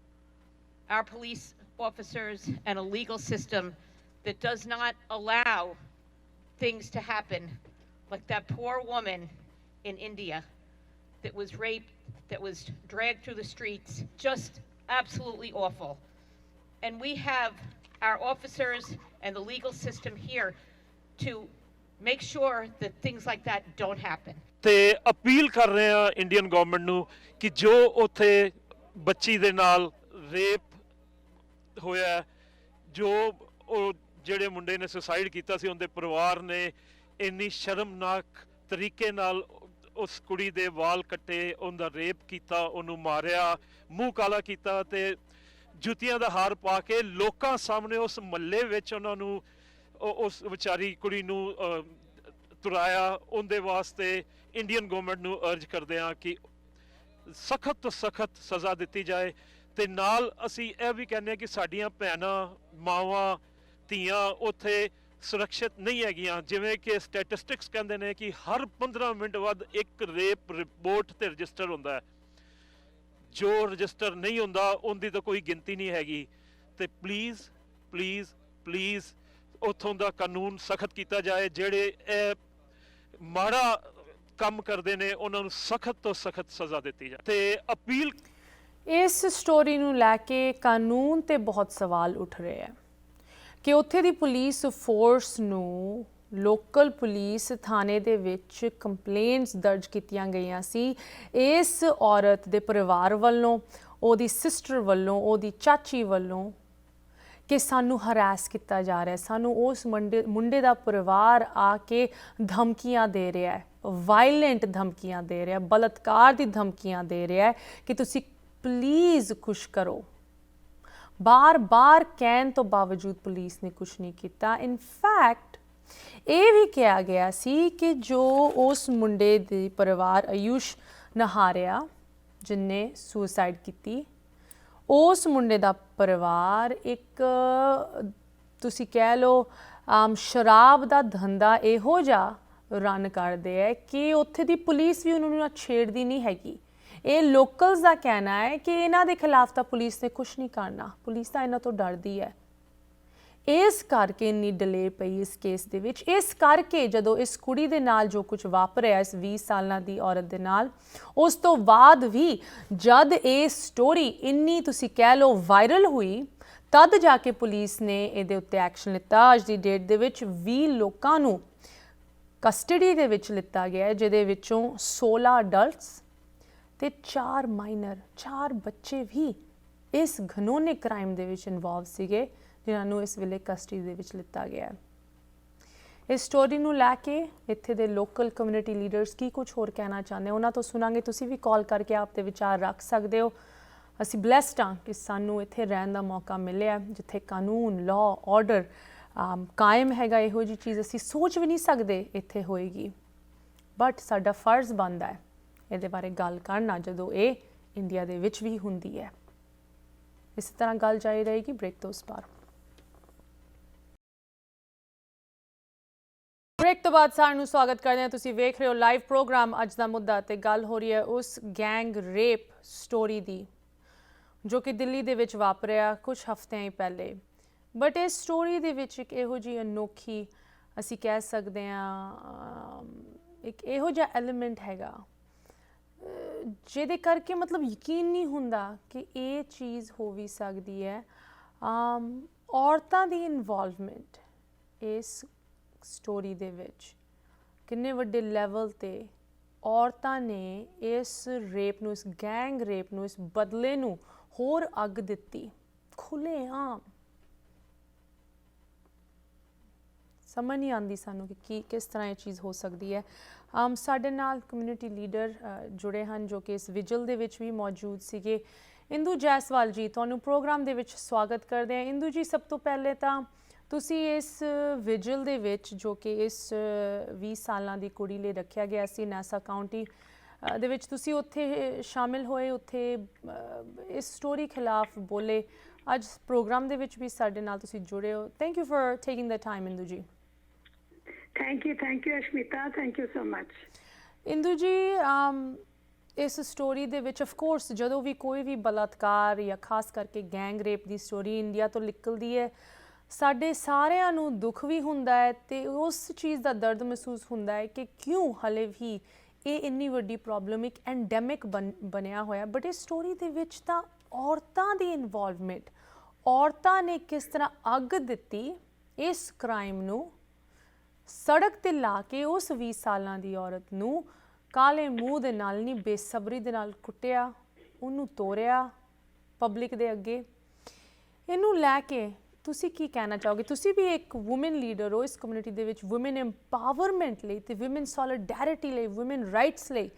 our police officers and a legal system that does not allow things to happen like that poor woman in India that was raped, that was dragged through the streets, just absolutely awful. And we have our officers and the legal system here to make sure that things like that don't happen. ਤੇ appeal ਕਰ ਰਹੇ ਆ Indian government ਨੂੰ ਕਿ ਜੋ ਉੱਥੇ ਬੱਚੀ ਦੇ ਨਾਲ ਰੇਪ ਹੋਇਆ, ਜੋ ਉਹ ਜਿਹੜੇ ਮੁੰਡੇ ਨੇ ਸੁਸਾਈਡ ਕੀਤਾ ਸੀ ਉਹਦੇ ਪਰਿਵਾਰ ਨੇ ਇੰਨੀ ਸ਼ਰਮਨਾਕ ਤਰੀਕੇ ਨਾਲ ਉਸ ਕੁੜੀ ਦੇ ਵਾਲ ਕੱਟੇ, ਉਹਦਾ ਰੇਪ ਕੀਤਾ, ਉਹਨੂੰ ਮਾਰਿਆ, ਮੂੰਹ ਕਾਲਾ ਕੀਤਾ ਤੇ ਜੁੱਤੀਆਂ ਦਾ ਹਾਰ ਪਾ ਕੇ ਲੋਕਾਂ ਸਾਹਮਣੇ ਉਸ ਮਹੱਲੇ ਵਿੱਚ ਉਹਨਾਂ ਨੂੰ ਉਸ ਵਿਚਾਰੀ ਕੁੜੀ ਨੂੰ ਤੁਰਾਇਆ। ਉਹਦੇ ਵਾਸਤੇ ਇੰਡੀਅਨ ਗਵਰਨਮੈਂਟ ਨੂੰ ਅਰਜ ਕਰਦੇ ਹਾਂ ਕਿ ਸਖਤ ਤੋਂ ਸਖਤ ਸਜ਼ਾ ਦਿੱਤੀ ਜਾਏ ਤੇ ਨਾਲ ਅਸੀਂ ਇਹ ਵੀ ਕਹਿੰਦੇ ਹਾਂ ਕਿ ਸਾਡੀਆਂ ਭੈਣਾਂ, ਮਾਵਾਂ, ਧੀਆਂ ਉੱਥੇ ਸੁਰੱਖਿਅਤ ਨਹੀਂ ਹੈਗੀਆਂ। ਜਿਵੇਂ ਕਿ ਸਟੈਟਿਸਟਿਕਸ ਕਹਿੰਦੇ ਨੇ ਕਿ ਹਰ 15 ਮਿੰਟ ਬਾਅਦ ਇੱਕ ਰੇਪ ਰਿਪੋਰਟ ਤੇ ਰਜਿਸਟਰ ਹੁੰਦਾ ਹੈ, ਜੋ ਰਜਿਸਟਰ ਨਹੀਂ ਹੁੰਦਾ ਉਹਦੀ ਤਾਂ ਕੋਈ ਗਿਣਤੀ ਨਹੀਂ ਹੈਗੀ। ਤੇ ਪਲੀਜ਼ ਪਲੀਜ਼ ਪਲੀਜ਼ ਉੱਥੋਂ ਦਾ ਕਾਨੂੰਨ ਸਖਤ ਕੀਤਾ ਜਾਏ, ਜਿਹੜੇ ਇਹ ਮਾੜਾ ਕੰਮ ਕਰਦੇ ਨੇ ਉਹਨਾਂ ਨੂੰ ਸਖਤ ਤੋਂ ਸਖਤ ਸਜ਼ਾ ਦਿੱਤੀ ਜਾਏ। ਤੇ ਅਪੀਲ ਇਸ ਸਟੋਰੀ ਨੂੰ ਲੈ ਕੇ ਕਾਨੂੰਨ ਤੇ ਬਹੁਤ ਸਵਾਲ ਉੱਠ ਰਹੇ ਹੈ ਕਿ ਉੱਥੇ ਦੀ ਪੁਲਿਸ ਫੋਰਸ ਨੂੰ ਲੋਕਲ ਪੁਲਿਸ ਥਾਣੇ ਦੇ ਵਿੱਚ ਕੰਪਲੇਂਟਸ ਦਰਜ ਕੀਤੀਆਂ ਗਈਆਂ ਸੀ ਇਸ ਔਰਤ ਦੇ ਪਰਿਵਾਰ ਵੱਲੋਂ, ਉਹਦੀ ਸਿਸਟਰ ਵੱਲੋਂ, ਉਹਦੀ ਚਾਚੀ ਵੱਲੋਂ ਕਿ ਸਾਨੂੰ ਹਰਾਸ ਕੀਤਾ ਜਾ ਰਿਹਾ, ਸਾਨੂੰ ਉਸ ਮੁੰਡੇ ਦਾ ਪਰਿਵਾਰ ਆ ਕੇ ਧਮਕੀਆਂ ਦੇ ਰਿਹਾ ਹੈ, ਵਾਇਲੈਂਟ ਧਮਕੀਆਂ ਦੇ ਰਿਹਾ, ਬਲਾਤਕਾਰ ਦੀ ਧਮਕੀਆਂ ਦੇ ਰਿਹਾ ਹੈ ਕਿ ਤੁਸੀਂ ਪਲੀਜ਼ ਕੁਛ ਕਰੋ। ਬਾਰ-ਬਾਰ ਕਹਿਣ ਤੋਂ ਬਾਵਜੂਦ ਪੁਲਿਸ ਨੇ ਕੁਛ ਨਹੀਂ ਕੀਤਾ। ਇਨਫੈਕਟ ਇਹ ਵੀ ਕਿਹਾ ਗਿਆ ਸੀ ਕਿ ਜੋ ਉਸ ਮੁੰਡੇ ਦੇ ਪਰਿਵਾਰ ਆਯੂਸ਼ ਨਹਾਰਿਆ ਜਿਨਨੇ ਸੁਸਾਈਡ ਕੀਤੀ, ਉਸ ਮੁੰਡੇ ਦਾ ਪਰਿਵਾਰ ਇੱਕ ਤੁਸੀਂ ਕਹਿ ਲਓ ਸ਼ਰਾਬ ਦਾ ਧੰਦਾ ਇਹੋ ਜਿਹਾ ਰਨ ਕਰਦੇ ਹੈ ਕਿ ਉੱਥੇ ਦੀ ਪੁਲਿਸ ਵੀ ਉਹਨਾਂ ਨੂੰ ਛੇੜਦੀ ਨਹੀਂ ਹੈਗੀ। ਇਹ ਲੋਕਲਸ ਦਾ ਕਹਿਣਾ ਹੈ ਕਿ ਇਹਨਾਂ ਦੇ ਖਿਲਾਫ ਤਾਂ ਪੁਲਿਸ ਨੇ ਕੁਛ ਨਹੀਂ ਕਰਨਾ, ਪੁਲਿਸ ਤਾਂ ਇਹਨਾਂ ਤੋਂ ਡਰਦੀ ਹੈ। ਇਸ ਕਰਕੇ ਇੰਨੀ ਡਿਲੇ ਪਈ ਇਸ ਕੇਸ ਦੇ ਵਿੱਚ। ਇਸ ਕਰਕੇ ਜਦੋਂ ਇਸ ਕੁੜੀ ਦੇ ਨਾਲ ਜੋ ਕੁਝ ਵਾਪਰਿਆ ਇਸ 20 ਸਾਲਾਂ ਦੀ ਔਰਤ ਦੇ ਨਾਲ, ਉਸ ਤੋਂ ਬਾਅਦ ਵੀ ਜਦ ਇਹ ਸਟੋਰੀ ਇੰਨੀ ਤੁਸੀਂ ਕਹਿ ਲਓ ਵਾਇਰਲ ਹੋਈ, ਤਦ ਜਾ ਕੇ ਪੁਲਿਸ ਨੇ ਇਹਦੇ ਉੱਤੇ ਐਕਸ਼ਨ ਲਿੱਤਾ। ਅੱਜ ਦੀ ਡੇਟ ਦੇ ਵਿੱਚ 20 ਲੋਕਾਂ ਨੂੰ ਕਸਟਡੀ ਦੇ ਵਿੱਚ ਲਿੱਤਾ ਗਿਆ, ਜਿਹਦੇ ਵਿੱਚੋਂ 16 ਅਡਲਟਸ ਤੇ 4 ਮਾਈਨਰ, 4 ਬੱਚੇ ਵੀ ਇਸ ਘਨੌਨੇ ਕ੍ਰਾਈਮ ਦੇ ਵਿੱਚ ਇਨਵੋਲਵ ਸੀਗੇ, ਜਿਨ੍ਹਾਂ ਨੂੰ ਇਸ ਵੇਲੇ ਕਸਟਡੀ ਦੇ ਵਿੱਚ ਲਿੱਤਾ ਗਿਆ ਹੈ। ਇਸ ਸਟੋਰੀ ਨੂੰ ਲੈ ਕੇ ਇੱਥੇ ਦੇ ਲੋਕਲ ਕਮਿਊਨਿਟੀ ਲੀਡਰਸ ਕੀ ਕੁਝ ਹੋਰ ਕਹਿਣਾ ਚਾਹੁੰਦੇ, ਉਹਨਾਂ ਤੋਂ ਸੁਣਾਂਗੇ। ਤੁਸੀਂ ਵੀ ਕਾਲ ਕਰਕੇ ਆਪ ਦੇ ਵਿਚਾਰ ਰੱਖ ਸਕਦੇ ਹੋ। ਅਸੀਂ ਬਲੈਸਡ ਹਾਂ ਕਿ ਸਾਨੂੰ ਇੱਥੇ ਰਹਿਣ ਦਾ ਮੌਕਾ ਮਿਲਿਆ ਜਿੱਥੇ ਕਾਨੂੰਨ, ਲਾਅ, ਆਰਡਰ ਕਾਇਮ ਹੈਗਾ। ਇਹੋ ਜਿਹੀ ਚੀਜ਼ ਅਸੀਂ ਸੋਚ ਵੀ ਨਹੀਂ ਸਕਦੇ ਇੱਥੇ ਹੋਏਗੀ, ਬਟ ਸਾਡਾ ਫਰਜ਼ ਬਣਦਾ ਹੈ ਇਹਦੇ ਬਾਰੇ ਗੱਲ ਕਰਨਾ ਜਦੋਂ ਇਹ ਇੰਡੀਆ ਦੇ ਵਿੱਚ ਵੀ ਹੁੰਦੀ ਹੈ। ਇਸੇ ਤਰ੍ਹਾਂ ਗੱਲ ਜਾਰੀ ਰਹੇਗੀ ਬ੍ਰੇਕ ਤੋਂ ਉਸ ਪਾਰ। ਬ੍ਰੇਕ ਤੋਂ ਬਾਅਦ ਸਾਰਿਆਂ ਨੂੰ ਸਵਾਗਤ ਕਰਦੇ ਹਾਂ। ਤੁਸੀਂ ਵੇਖ ਰਹੇ ਹੋ ਲਾਈਵ ਪ੍ਰੋਗਰਾਮ ਅੱਜ ਦਾ ਮੁੱਦਾ, ਤੇ ਗੱਲ ਹੋ ਰਹੀ ਹੈ ਉਸ ਗੈਂਗ ਰੇਪ ਸਟੋਰੀ ਦੀ ਜੋ ਕਿ ਦਿੱਲੀ ਦੇ ਵਿੱਚ ਵਾਪਰਿਆ ਕੁਝ ਹਫ਼ਤਿਆਂ ਹੀ ਪਹਿਲੇ। ਬਟ ਇਸ ਸਟੋਰੀ ਦੇ ਵਿੱਚ ਇੱਕ ਇਹੋ ਜਿਹੀ ਅਨੋਖੀ ਅਸੀਂ ਕਹਿ ਸਕਦੇ ਹਾਂ ਇੱਕ ਇਹੋ ਜਿਹਾ ਐਲੀਮੈਂਟ ਹੈਗਾ ਜਿਹਦੇ ਕਰਕੇ ਮਤਲਬ ਯਕੀਨ ਨਹੀਂ ਹੁੰਦਾ ਕਿ ਇਹ ਚੀਜ਼ ਹੋ ਵੀ ਸਕਦੀ ਹੈ। ਔਰਤਾਂ ਦੀ ਇਨਵੋਲਵਮੈਂਟ ਇਸ ਸਟੋਰੀ ਦੇ ਵਿੱਚ ਕਿੰਨੇ ਵੱਡੇ ਲੈਵਲ 'ਤੇ ਔਰਤਾਂ ਨੇ ਇਸ ਰੇਪ ਨੂੰ, ਇਸ ਗੈਂਗ ਰੇਪ ਨੂੰ, ਇਸ ਬਦਲੇ ਨੂੰ ਹੋਰ ਅੱਗ ਦਿੱਤੀ ਖੁੱਲ੍ਹੇਆਮ। ਸਮਝ ਨਹੀਂ ਆਉਂਦੀ ਸਾਨੂੰ ਕਿ ਕਿਸ ਤਰ੍ਹਾਂ ਇਹ ਚੀਜ਼ ਹੋ ਸਕਦੀ ਹੈ। ਸਾਡੇ ਨਾਲ ਕਮਿਊਨਿਟੀ ਲੀਡਰ ਜੁੜੇ ਹਨ ਜੋ ਕਿ ਇਸ ਵਿਜਲ ਦੇ ਵਿੱਚ ਵੀ ਮੌਜੂਦ ਸੀਗੇ। ਇੰਦੂ ਜੈਸਵਾਲ ਜੀ, ਤੁਹਾਨੂੰ ਪ੍ਰੋਗਰਾਮ ਦੇ ਵਿੱਚ ਸਵਾਗਤ ਕਰਦੇ ਹਾਂ। ਇੰਦੂ ਜੀ, ਸਭ ਤੋਂ ਪਹਿਲੇ ਤਾਂ ਤੁਸੀਂ ਇਸ ਵਿਜਲ ਦੇ ਵਿੱਚ ਜੋ ਕਿ ਇਸ 20 ਸਾਲਾਂ ਦੀ ਕੁੜੀ ਲਈ ਰੱਖਿਆ ਗਿਆ ਸੀ ਨਾਸਾ ਕਾਉਂਟੀ ਦੇ ਵਿੱਚ, ਤੁਸੀਂ ਉੱਥੇ ਸ਼ਾਮਿਲ ਹੋਏ, ਉੱਥੇ ਇਸ ਸਟੋਰੀ ਖਿਲਾਫ ਬੋਲੇ। ਅੱਜ ਪ੍ਰੋਗਰਾਮ ਦੇ ਵਿੱਚ ਵੀ ਸਾਡੇ ਨਾਲ ਤੁਸੀਂ ਜੁੜੇ ਹੋ। Thank you for taking the time Indu ਜੀ। Thank you, Ashmita. Thank you so much. Indu ਜੀ, ਇਸ ਸਟੋਰੀ ਦੇ ਵਿੱਚ ਆਫ ਕੋਰਸ ਜਦੋਂ ਵੀ ਕੋਈ ਵੀ ਬਲਾਤਕਾਰ ਜਾਂ ਖਾਸ ਕਰਕੇ ਗੈਂਗ ਰੇਪ ਦੀ ਸਟੋਰੀ ਇੰਡੀਆ ਤੋਂ ਨਿਕਲਦੀ ਹੈ, ਸਾਡੇ ਸਾਰਿਆਂ ਨੂੰ ਦੁੱਖ ਵੀ ਹੁੰਦਾ ਹੈ ਤੇ ਉਸ ਚੀਜ਼ ਦਾ ਦਰਦ ਮਹਿਸੂਸ ਹੁੰਦਾ ਹੈ ਕਿ ਕਿਉਂ ਹਲੇ ਵੀ ਇਹ ਇੰਨੀ ਵੱਡੀ ਪ੍ਰੋਬਲਮ ਇੱਕ ਐਂਡੈਮਿਕ ਬਣਿਆ ਹੋਇਆ। ਬਟ ਇਸ ਸਟੋਰੀ ਦੇ ਵਿੱਚ ਤਾਂ ਔਰਤਾਂ ਦੀ ਇਨਵੋਲਵਮੈਂਟ, ਔਰਤਾਂ ਨੇ ਕਿਸ ਤਰ੍ਹਾਂ ਅੱਗ ਦਿੱਤੀ ਇਸ ਕ੍ਰਾਈਮ ਨੂੰ, ਸੜਕ ਤੇ ਲਾ ਕੇ ਉਸ 20 ਸਾਲਾਂ ਦੀ ਔਰਤ ਨੂੰ ਕਾਲੇ ਮੂੰਹ ਦੇ ਨਾਲ ਨਹੀਂ ਬੇਸਬਰੀ ਦੇ ਨਾਲ ਕੁੱਟਿਆ, ਉਹਨੂੰ ਤੋੜਿਆ ਪਬਲਿਕ ਦੇ ਅੱਗੇ। ਇਹਨੂੰ ਲੈ ਕੇ ਤੁਸੀਂ ਕੀ ਕਹਿਣਾ ਚਾਹੋਗੇ? ਤੁਸੀਂ ਵੀ ਇੱਕ ਵੂਮਨ ਲੀਡਰ ਹੋ ਇਸ ਕਮਿਊਨਿਟੀ ਦੇ ਵਿੱਚ, ਵੂਮਨ ਐਮਪਾਵਰਮੈਂਟ ਲਈ ਤੇ ਵੂਮਨ ਸੋਲੀਡੈਰਿਟੀ ਲਈ, ਵੂਮਨ ਰਾਈਟਸ ਲਈ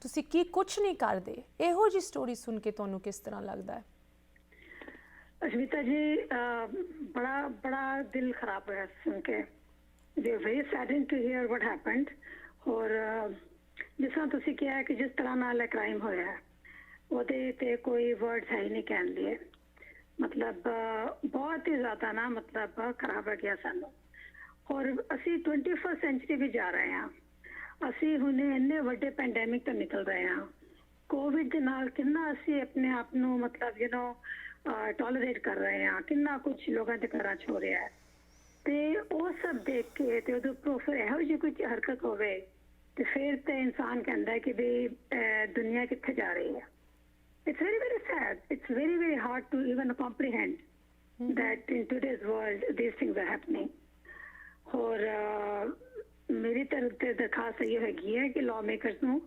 ਤੁਸੀਂ ਕੀ ਕੁਝ ਨਹੀਂ ਕਰਦੇ? ਇਹੋ ਜਿਹੀ ਸਟੋਰੀ ਸੁਣ ਕੇ ਤੁਹਾਨੂੰ ਕਿਸ ਤਰ੍ਹਾਂ ਲੱਗਦਾ ਹੈ? ਅਸ਼ਮਿਤਾ ਜੀ, ਬੜਾ ਬੜਾ ਦਿਲ ਖਰਾਬ ਹੋਇਆ ਸੁਣ ਕੇ। We very saddened to hear what happened. ਔਰ ਜਿਸ ਤਰ੍ਹਾਂ ਤੁਸੀਂ ਕਿਹਾ ਕਿ ਜਿਸ ਤਰ੍ਹਾਂ ਨਾਲ ਕ੍ਰਾਈਮ ਹੋਇਆ ਉਹਦੇ ਤੇ ਕੋਈ ਵਰਡਸ ਹੈ ਹੀ ਨਹੀਂ ਕਹਿਣ ਲਈ। ਮਤਲਬ ਬਹੁਤ ਹੀ ਜ਼ਿਆਦਾ ਨਾ ਮਤਲਬ ਖਰਾਬ ਲੱਗਿਆ ਸਾਨੂੰ। ਔਰ ਅਸੀਂ 21st ਸੈਂਚੁਰੀ ਵੀ ਜਾ ਰਹੇ ਹਾਂ। ਅਸੀਂ ਹੁਣ ਇੰਨੇ ਵੱਡੇ ਪੈਂਡੈਮਿਕ ਤੋਂ ਨਿਕਲ ਰਹੇ ਹਾਂ। ਕੋਵਿਡ ਦੇ ਨਾਲ ਕਿੰਨਾ ਅਸੀਂ ਆਪਣੇ ਆਪ ਨੂੰ ਮਤਲਬ ਟੋਲਰੇਟ ਕਰ ਰਹੇ ਹਾਂ, ਕਿੰਨਾ ਕੁਝ ਲੋਕਾਂ ਦੇ ਘਰਾਂ 'ਚ ਹੋ ਰਿਹਾ ਹੈ। ਤੇ ਉਹ ਸਭ ਦੇਖ ਕੇ ਤੇ ਉਹਦੇ ਉੱਪਰੋਂ ਫਿਰ ਇਹੋ ਜਿਹੀ ਕੋਈ ਹਰਕਤ ਹੋਵੇ ਤੇ ਫਿਰ ਤੇ ਇਨਸਾਨ ਕਹਿੰਦਾ ਕਿ ਵੀ ਦੁਨੀਆ ਕਿੱਥੇ ਜਾ ਰਹੀ ਹੈ। It's very, very sad. It's very, very hard to even comprehend that in today's world these things are happening. और मेरी तरफ से दरखास्त ये हैगी है कि लॉ मेकर्स ਨੂੰ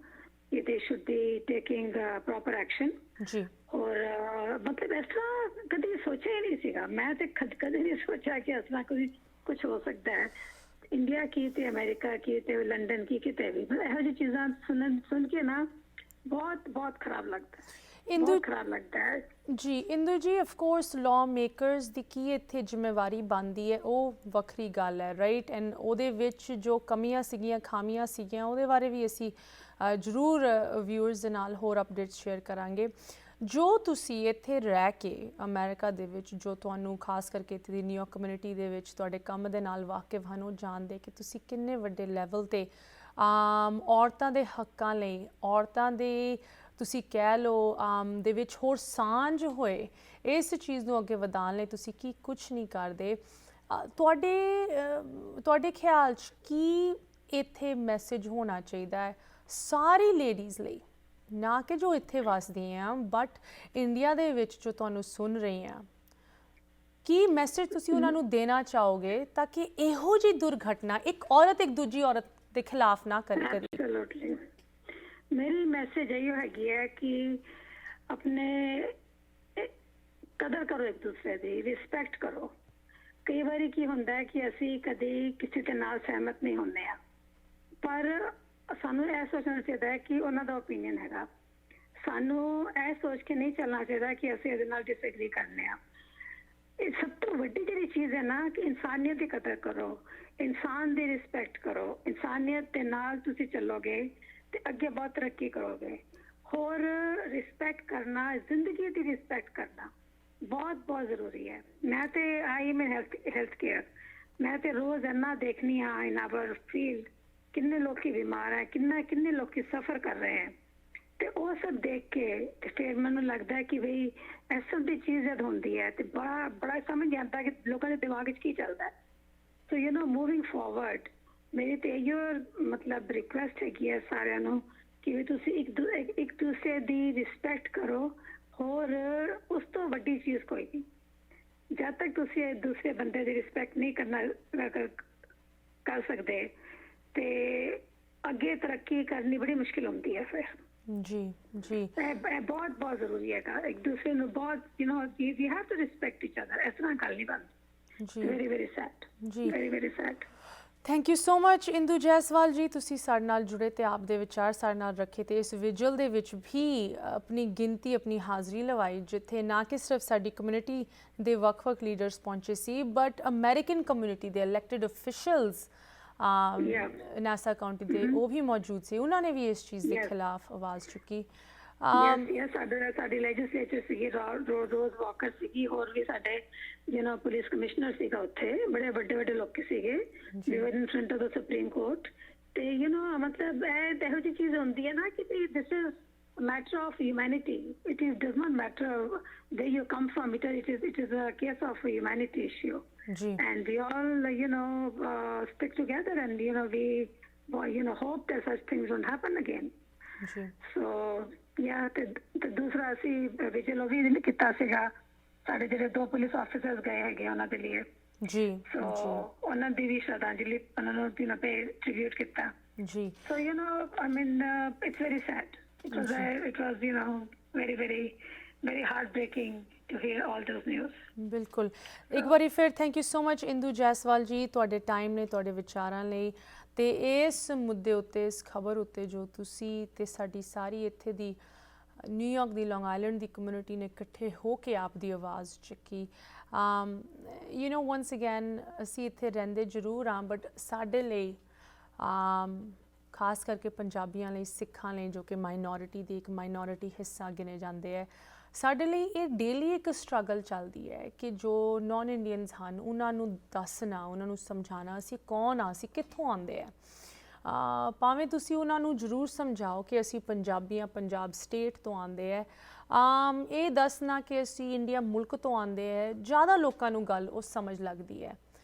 कि they should be taking proper action. ਜੀ। और मतलब ਇਸ ਤਰ੍ਹਾਂ ਕਦੇ ਸੋਚਿਆ ਹੀ ਨਹੀਂ ਸੀਗਾ। ਮੈਂ ਤੇ ਕਦੇ ਨਹੀਂ ਸੋਚਿਆ ਕਿ ਇਸ ਤਰ੍ਹਾਂ ਕੋਈ ਕੁਝ ਹੋ ਸਕਦਾ ਹੈ। ਇੰਡੀਆ ਕੀ ਤੇ ਅਮਰੀਕਾ ਕੀ ਤੇ ਲੰਡਨ ਕੀ ਕਿਤੇ ਵੀ ਇਹੋ ਜਿਹੀ ਚੀਜ਼ਾਂ ਸੁਣ ਕੇ ਨਾ ਬਹੁਤ ਬਹੁਤ ਖਰਾਬ ਲੱਗਦਾ ਹੈ। ਇੰਦੂ ਖਰਾਬ ਲੱਗਦਾ ਹੈ ਜੀ। ਇੰਦੂ ਜੀ, ਆਫ ਕੋਰਸ ਲਾਅ ਮੇਕਰਸ ਦੀ ਕੀ ਇੱਥੇ ਜ਼ਿੰਮੇਵਾਰੀ ਬਣਦੀ ਹੈ ਉਹ ਵੱਖਰੀ ਗੱਲ ਹੈ, ਰਾਈਟ। ਐਂਡ ਉਹਦੇ ਵਿੱਚ ਜੋ ਕਮੀਆਂ ਸੀਗੀਆਂ, ਖਾਮੀਆਂ ਸੀਗੀਆਂ, ਉਹਦੇ ਬਾਰੇ ਵੀ ਅਸੀਂ ਜ਼ਰੂਰ ਵਿਊਅਰਸ ਦੇ ਨਾਲ ਹੋਰ ਅਪਡੇਟਸ ਸ਼ੇਅਰ ਕਰਾਂਗੇ। ਜੋ ਤੁਸੀਂ ਇੱਥੇ ਰਹਿ ਕੇ ਅਮਰੀਕਾ ਦੇ ਵਿੱਚ, ਜੋ ਤੁਹਾਨੂੰ ਖਾਸ ਕਰਕੇ ਇੱਥੇ ਦੀ ਨਿਊਯਾਰਕ ਕਮਿਊਨਿਟੀ ਦੇ ਵਿੱਚ ਤੁਹਾਡੇ ਕੰਮ ਦੇ ਨਾਲ ਵਾਕਿਫ ਹਨ, ਉਹ ਜਾਣਦੇ ਕਿ ਤੁਸੀਂ ਕਿੰਨੇ ਵੱਡੇ ਲੈਵਲ 'ਤੇ ਔਰਤਾਂ ਦੇ ਹੱਕਾਂ ਲਈ, ਔਰਤਾਂ ਦੇ ਤੁਸੀਂ ਕਹਿ ਲਓ ਦੇ ਵਿੱਚ ਹੋਰ ਸਾਂਝ ਹੋਏ ਇਸ ਚੀਜ਼ ਨੂੰ ਅੱਗੇ ਵਧਾਉਣ ਲਈ ਤੁਸੀਂ ਕੀ ਕੁਝ ਨਹੀਂ ਕਰਦੇ। ਤੁਹਾਡੇ ਖਿਆਲ 'ਚ ਕੀ ਇੱਥੇ ਮੈਸੇਜ ਹੋਣਾ ਚਾਹੀਦਾ ਹੈ ਸਾਰੀ ਲੇਡੀਜ਼ ਲਈ, ਨਾ ਕਿ ਜੋ ਇੱਥੇ ਵਸਦੀਆਂ ਬਟ ਇੰਡੀਆ ਦੇ ਵਿੱਚ ਜੋ ਤੁਹਾਨੂੰ ਸੁਣ ਰਹੇ ਆ, ਕੀ ਮੈਸੇਜ ਤੁਸੀਂ ਉਹਨਾਂ ਨੂੰ ਦੇਣਾ ਚਾਹੋਗੇ ਤਾਂ ਕਿ ਇਹੋ ਜਿਹੀ ਦੁਰਘਟਨਾ ਇੱਕ ਔਰਤ ਇੱਕ ਦੂਜੀ ਔਰਤ ਦੇ ਖਿਲਾਫ ਨਾ ਕਰੇ ਕਦੇ? ਐਬਸੋਲੂਟਲੀ ਮੇਰੀ ਮੈਸੇਜ ਇਹੋ ਹੈਗੀ ਹੈ ਕਿ ਆਪਣੇ ਕਦਰ ਕਰੋ, ਇੱਕ ਦੂਸਰੇ ਦੀ ਰਿਸਪੈਕਟ ਕਰੋ। ਕਈ ਵਾਰੀ ਕੀ ਹੁੰਦਾ ਹੈ ਕਿ ਅਸੀਂ ਕਦੇ ਕਿਸੇ ਦੇ ਨਾਲ ਸਹਿਮਤ ਨਹੀਂ ਹੁੰਦੇ ਆ, ਪਰ ਸਾਨੂੰ ਇਹ ਸੋਚਣਾ ਚਾਹੀਦਾ ਹੈ ਕਿ ਉਹਨਾਂ ਦਾ ਓਪੀਨੀਅਨ ਹੈਗਾ। ਸਾਨੂੰ ਇਹ ਸੋਚ ਕੇ ਨਹੀਂ ਚੱਲਣਾ ਚਾਹੀਦਾ ਕਿ ਅਸੀਂ ਇਹਦੇ ਨਾਲ ਡਿਸਐਗਰੀ ਕਰਨੇ ਆ। ਇਹ ਸਭ ਤੋਂ ਵੱਡੀ ਜਿਹੜੀ ਚੀਜ਼ ਹੈ ਨਾ ਕਿ ਇਨਸਾਨੀਅਤ ਦੀ ਕਦਰ ਕਰੋ, ਇਨਸਾਨ ਦੀ ਰਿਸਪੈਕਟ ਕਰੋ। ਇਨਸਾਨੀਅਤ ਦੇ ਨਾਲ ਤੁਸੀਂ ਚੱਲੋਗੇ ਤੇ ਅੱਗੇ ਬਹੁਤ ਤਰੱਕੀ ਕਰੋਗੇ। ਹੋਰ ਰਿਸਪੈਕਟ ਕਰਨਾ, ਜ਼ਿੰਦਗੀ ਦੀ ਰਿਸਪੈਕਟ ਕਰਨਾ ਬਹੁਤ ਬਹੁਤ ਜ਼ਰੂਰੀ ਹੈ। ਮੈਂ ਤੇ ਆਈ ਮੈਂ ਹੈਲਥ ਕੇਅਰ, ਮੈਂ ਤੇ ਰੋਜ਼ ਇੰਨਾ ਦੇਖਣੀ ਹਾਂ ਇਨ ਆਵਰ ਫੀਲਡ ਕਿੰਨੇ ਲੋਕੀ ਬਿਮਾਰ ਹੈ, ਕਿੰਨੇ ਲੋਕੀ ਸਫਰ ਕਰ ਰਹੇ ਹੈ। ਤੇ ਉਹ ਸਭ ਦੇਖ ਕੇ ਫਿਰ ਮੈਨੂੰ ਲੱਗਦਾ ਹੈ ਕਿ ਬਈ ਇਸ ਸਭ ਦੀ ਚੀਜ਼ ਜਦ ਹੁੰਦੀ ਹੈ ਤੇ ਬੜਾ ਸਮਝ ਨਹੀਂ ਆਉਂਦਾ ਕਿ ਲੋਕਾਂ ਦੇ ਦਿਮਾਗ 'ਚ ਕੀ ਚੱਲਦਾ ਹੈ। ਸੋ ਮੂਵਿੰਗ ਫਾਰਵਰਡ ਮੇਰੀ ਤੇ ਇਹੋ ਮਤਲਬ ਰਿਕੁਐਸਟ ਹੈਗੀ ਹੈ ਸਾਰਿਆਂ ਨੂੰ ਕਿ ਵੀ ਤੁਸੀਂ ਇੱਕ ਦੂਸਰੇ ਦੀ ਰਿਸਪੈਕਟ ਕਰੋ। ਹੋਰ ਉਸ ਤੋਂ ਵੱਡੀ ਚੀਜ਼ ਕੋਈ ਨਹੀਂ। ਜਦ ਤੱਕ ਤੁਸੀਂ ਦੂਸਰੇ ਬੰਦੇ ਦੀ ਰਿਸਪੈਕਟ ਨਹੀਂ ਕਰ ਸਕਦੇ ਤੇ ਅੱਗੇ ਤਰੱਕੀ ਕਰਨੀ ਬੜੀ ਮੁਸ਼ਕਿਲ ਹੁੰਦੀ ਹੈ ਫਿਰ। ਜੀ ਜੀ, ਇਹ ਬਹੁਤ ਜ਼ਰੂਰੀ ਹੈਗਾ। ਇੱਕ ਦੂਸਰੇ ਨੂੰ ਬਹੁਤ you have to respect each other. ਇਸ ਤਰ੍ਹਾਂ ਗੱਲ ਨਹੀਂ ਬਣਦੀ। ਜੀ ਵੈਰੀ ਵੈਰੀ ਸੈਡ ਜੀ, very very sad. Thank you so much Indu Jaiswal ji, ਤੁਸੀਂ ਸਾਡੇ ਨਾਲ ਜੁੜੇ ਤੇ ਆਪ ਦੇ ਵਿਚਾਰ ਸਾਡੇ ਨਾਲ ਰੱਖੇ ਤੇ ਇਸ ਵਿਜੁਅਲ ਦੇ ਵਿੱਚ ਵੀ ਆਪਣੀ ਗਿਣਤੀ, ਆਪਣੀ ਹਾਜ਼ਰੀ ਲਵਾਈ, ਜਿੱਥੇ ਨਾ ਕਿ ਸਿਰਫ ਸਾਡੀ ਕਮਿਊਨਿਟੀ ਦੇ ਵੱਖ-ਵੱਖ ਲੀਡਰਸ ਪਹੁੰਚੇ ਸੀ ਬਟ ਅਮਰੀਕਨ ਕਮਿਊਨਿਟੀ ਦੇ ਇਲੈਕਟਿਡ ਅਫੀਸ਼ੀਅਲਸ ਨਾਸਾ ਕਾਉਂਟੀ ਦੇ ਉਹ ਵੀ ਮੌਜੂਦ ਸੀ। ਉਹਨਾਂ ਨੇ ਵੀ ਇਸ ਚੀਜ਼ ਦੇ ਖਿਲਾਫ ਆਵਾਜ਼ ਚੁੱਕੀ। ਸਾਡੀ ਲੈਜਿਸਲੇਚਰ ਸੀਗੀ, ਰੋਜ਼ ਵਾਕਰ ਸੀਗੀ, ਹੋਰ ਵੀ ਸਾਡੇ ਪੁਲਿਸ ਕਮਿਸ਼ਨਰ ਸੀਗਾ, ਉੱਥੇ ਬੜੇ ਵੱਡੇ ਲੋਕੀ ਸੀਗੇ in front of the supreme court. ਤੇ ਮਤਲਬ ਇਹ ਇਹੋ ਜਿਹੀ ਚੀਜ਼ ਹੁੰਦੀ ਹੈ ਨਾ ਕਿ this is matter of humanity. Does not matter where you come from. It is a case of a humanity issue. जी And we all stick together, and we hope that such things don't happen again. जी So yeah, ਤੇ ਦੂਸਰਾ ਅਸੀਂ ਵਿਜਲ ਉਹ ਵੀ ਕੀਤਾ ਸੀਗਾ, ਸਾਡੇ ਜਿਹੜੇ 2 ਪੁਲਿਸ ਆਫੀਸਰਸ ਗਏ ਹੈਗੇ ਉਹਨਾਂ ਦੇ ਲਈ, जी ਸੋ ਉਹਨਾਂ ਦੀ ਵੀ ਸ਼ਰਧਾਂਜਲੀ ਉਹਨਾਂ ਨੂੰ ਪੇ ਟ੍ਰਿਬਿਊਟ ਕੀਤਾ. जी So I mean it's very sad. It was very very very heartbreaking to hear all those news. ਬਿਲਕੁਲ ਇੱਕ ਵਾਰੀ ਫਿਰ thank you so much Indu Jaiswal ਜੀ ਤੁਹਾਡੇ ਟਾਈਮ ਨੇ, ਤੁਹਾਡੇ ਵਿਚਾਰਾਂ ਲਈ, ਤੇ ਇਸ ਮੁੱਦੇ ਉੱਤੇ, ਇਸ ਖਬਰ ਉੱਤੇ ਜੋ ਤੁਸੀਂ ਤੇ ਸਾਡੀ ਸਾਰੀ ਇੱਥੇ ਦੀ ਨਿਊਯਾਰਕ ਦੀ ਲੌਂਗ ਆਈਲੈਂਡ ਦੀ ਕਮਿਊਨਿਟੀ ਨੇ ਇਕੱਠੇ ਹੋ ਕੇ ਆਪ ਦੀ ਆਵਾਜ਼ ਚੱਕੀ. ਵਨਸ ਅਗੇਨ ਅਸੀਂ ਇੱਥੇ ਰਹਿੰਦੇ ਜ਼ਰੂਰ ਹਾਂ, ਬਟ ਸਾਡੇ ਲਈ ਖਾਸ ਕਰਕੇ ਪੰਜਾਬੀਆਂ ਲਈ, ਸਿੱਖਾਂ ਲਈ ਜੋ ਕਿ ਮਾਈਨੋਰਿਟੀ ਦੀ ਇੱਕ ਮਾਈਨੋਰਿਟੀ ਹਿੱਸਾ ਗਿਣੇ ਜਾਂਦੇ ਹੈ, ਸਾਡੇ ਲਈ ਇਹ ਡੇਲੀ ਇੱਕ ਸਟਰਗਲ ਚੱਲਦੀ ਹੈ ਕਿ ਜੋ ਨੌਨ ਇੰਡੀਅਨਸ ਹਨ ਉਹਨਾਂ ਨੂੰ ਦੱਸਣਾ, ਉਹਨਾਂ ਨੂੰ ਸਮਝਾਉਣਾ ਅਸੀਂ ਕੌਣ ਆ, ਅਸੀਂ ਕਿੱਥੋਂ ਆਉਂਦੇ ਆ. ਭਾਵੇਂ ਤੁਸੀਂ ਉਹਨਾਂ ਨੂੰ ਜ਼ਰੂਰ ਸਮਝਾਓ ਕਿ ਅਸੀਂ ਪੰਜਾਬੀ ਹਾਂ, ਪੰਜਾਬ ਸਟੇਟ ਤੋਂ ਆਉਂਦੇ ਹੈ, ਇਹ ਦੱਸਣਾ ਕਿ ਅਸੀਂ ਇੰਡੀਆ ਮੁਲਕ ਤੋਂ ਆਉਂਦੇ ਹੈ, ਜ਼ਿਆਦਾ ਲੋਕਾਂ ਨੂੰ ਗੱਲ ਉਹ ਸਮਝ ਲੱਗਦੀ ਹੈ.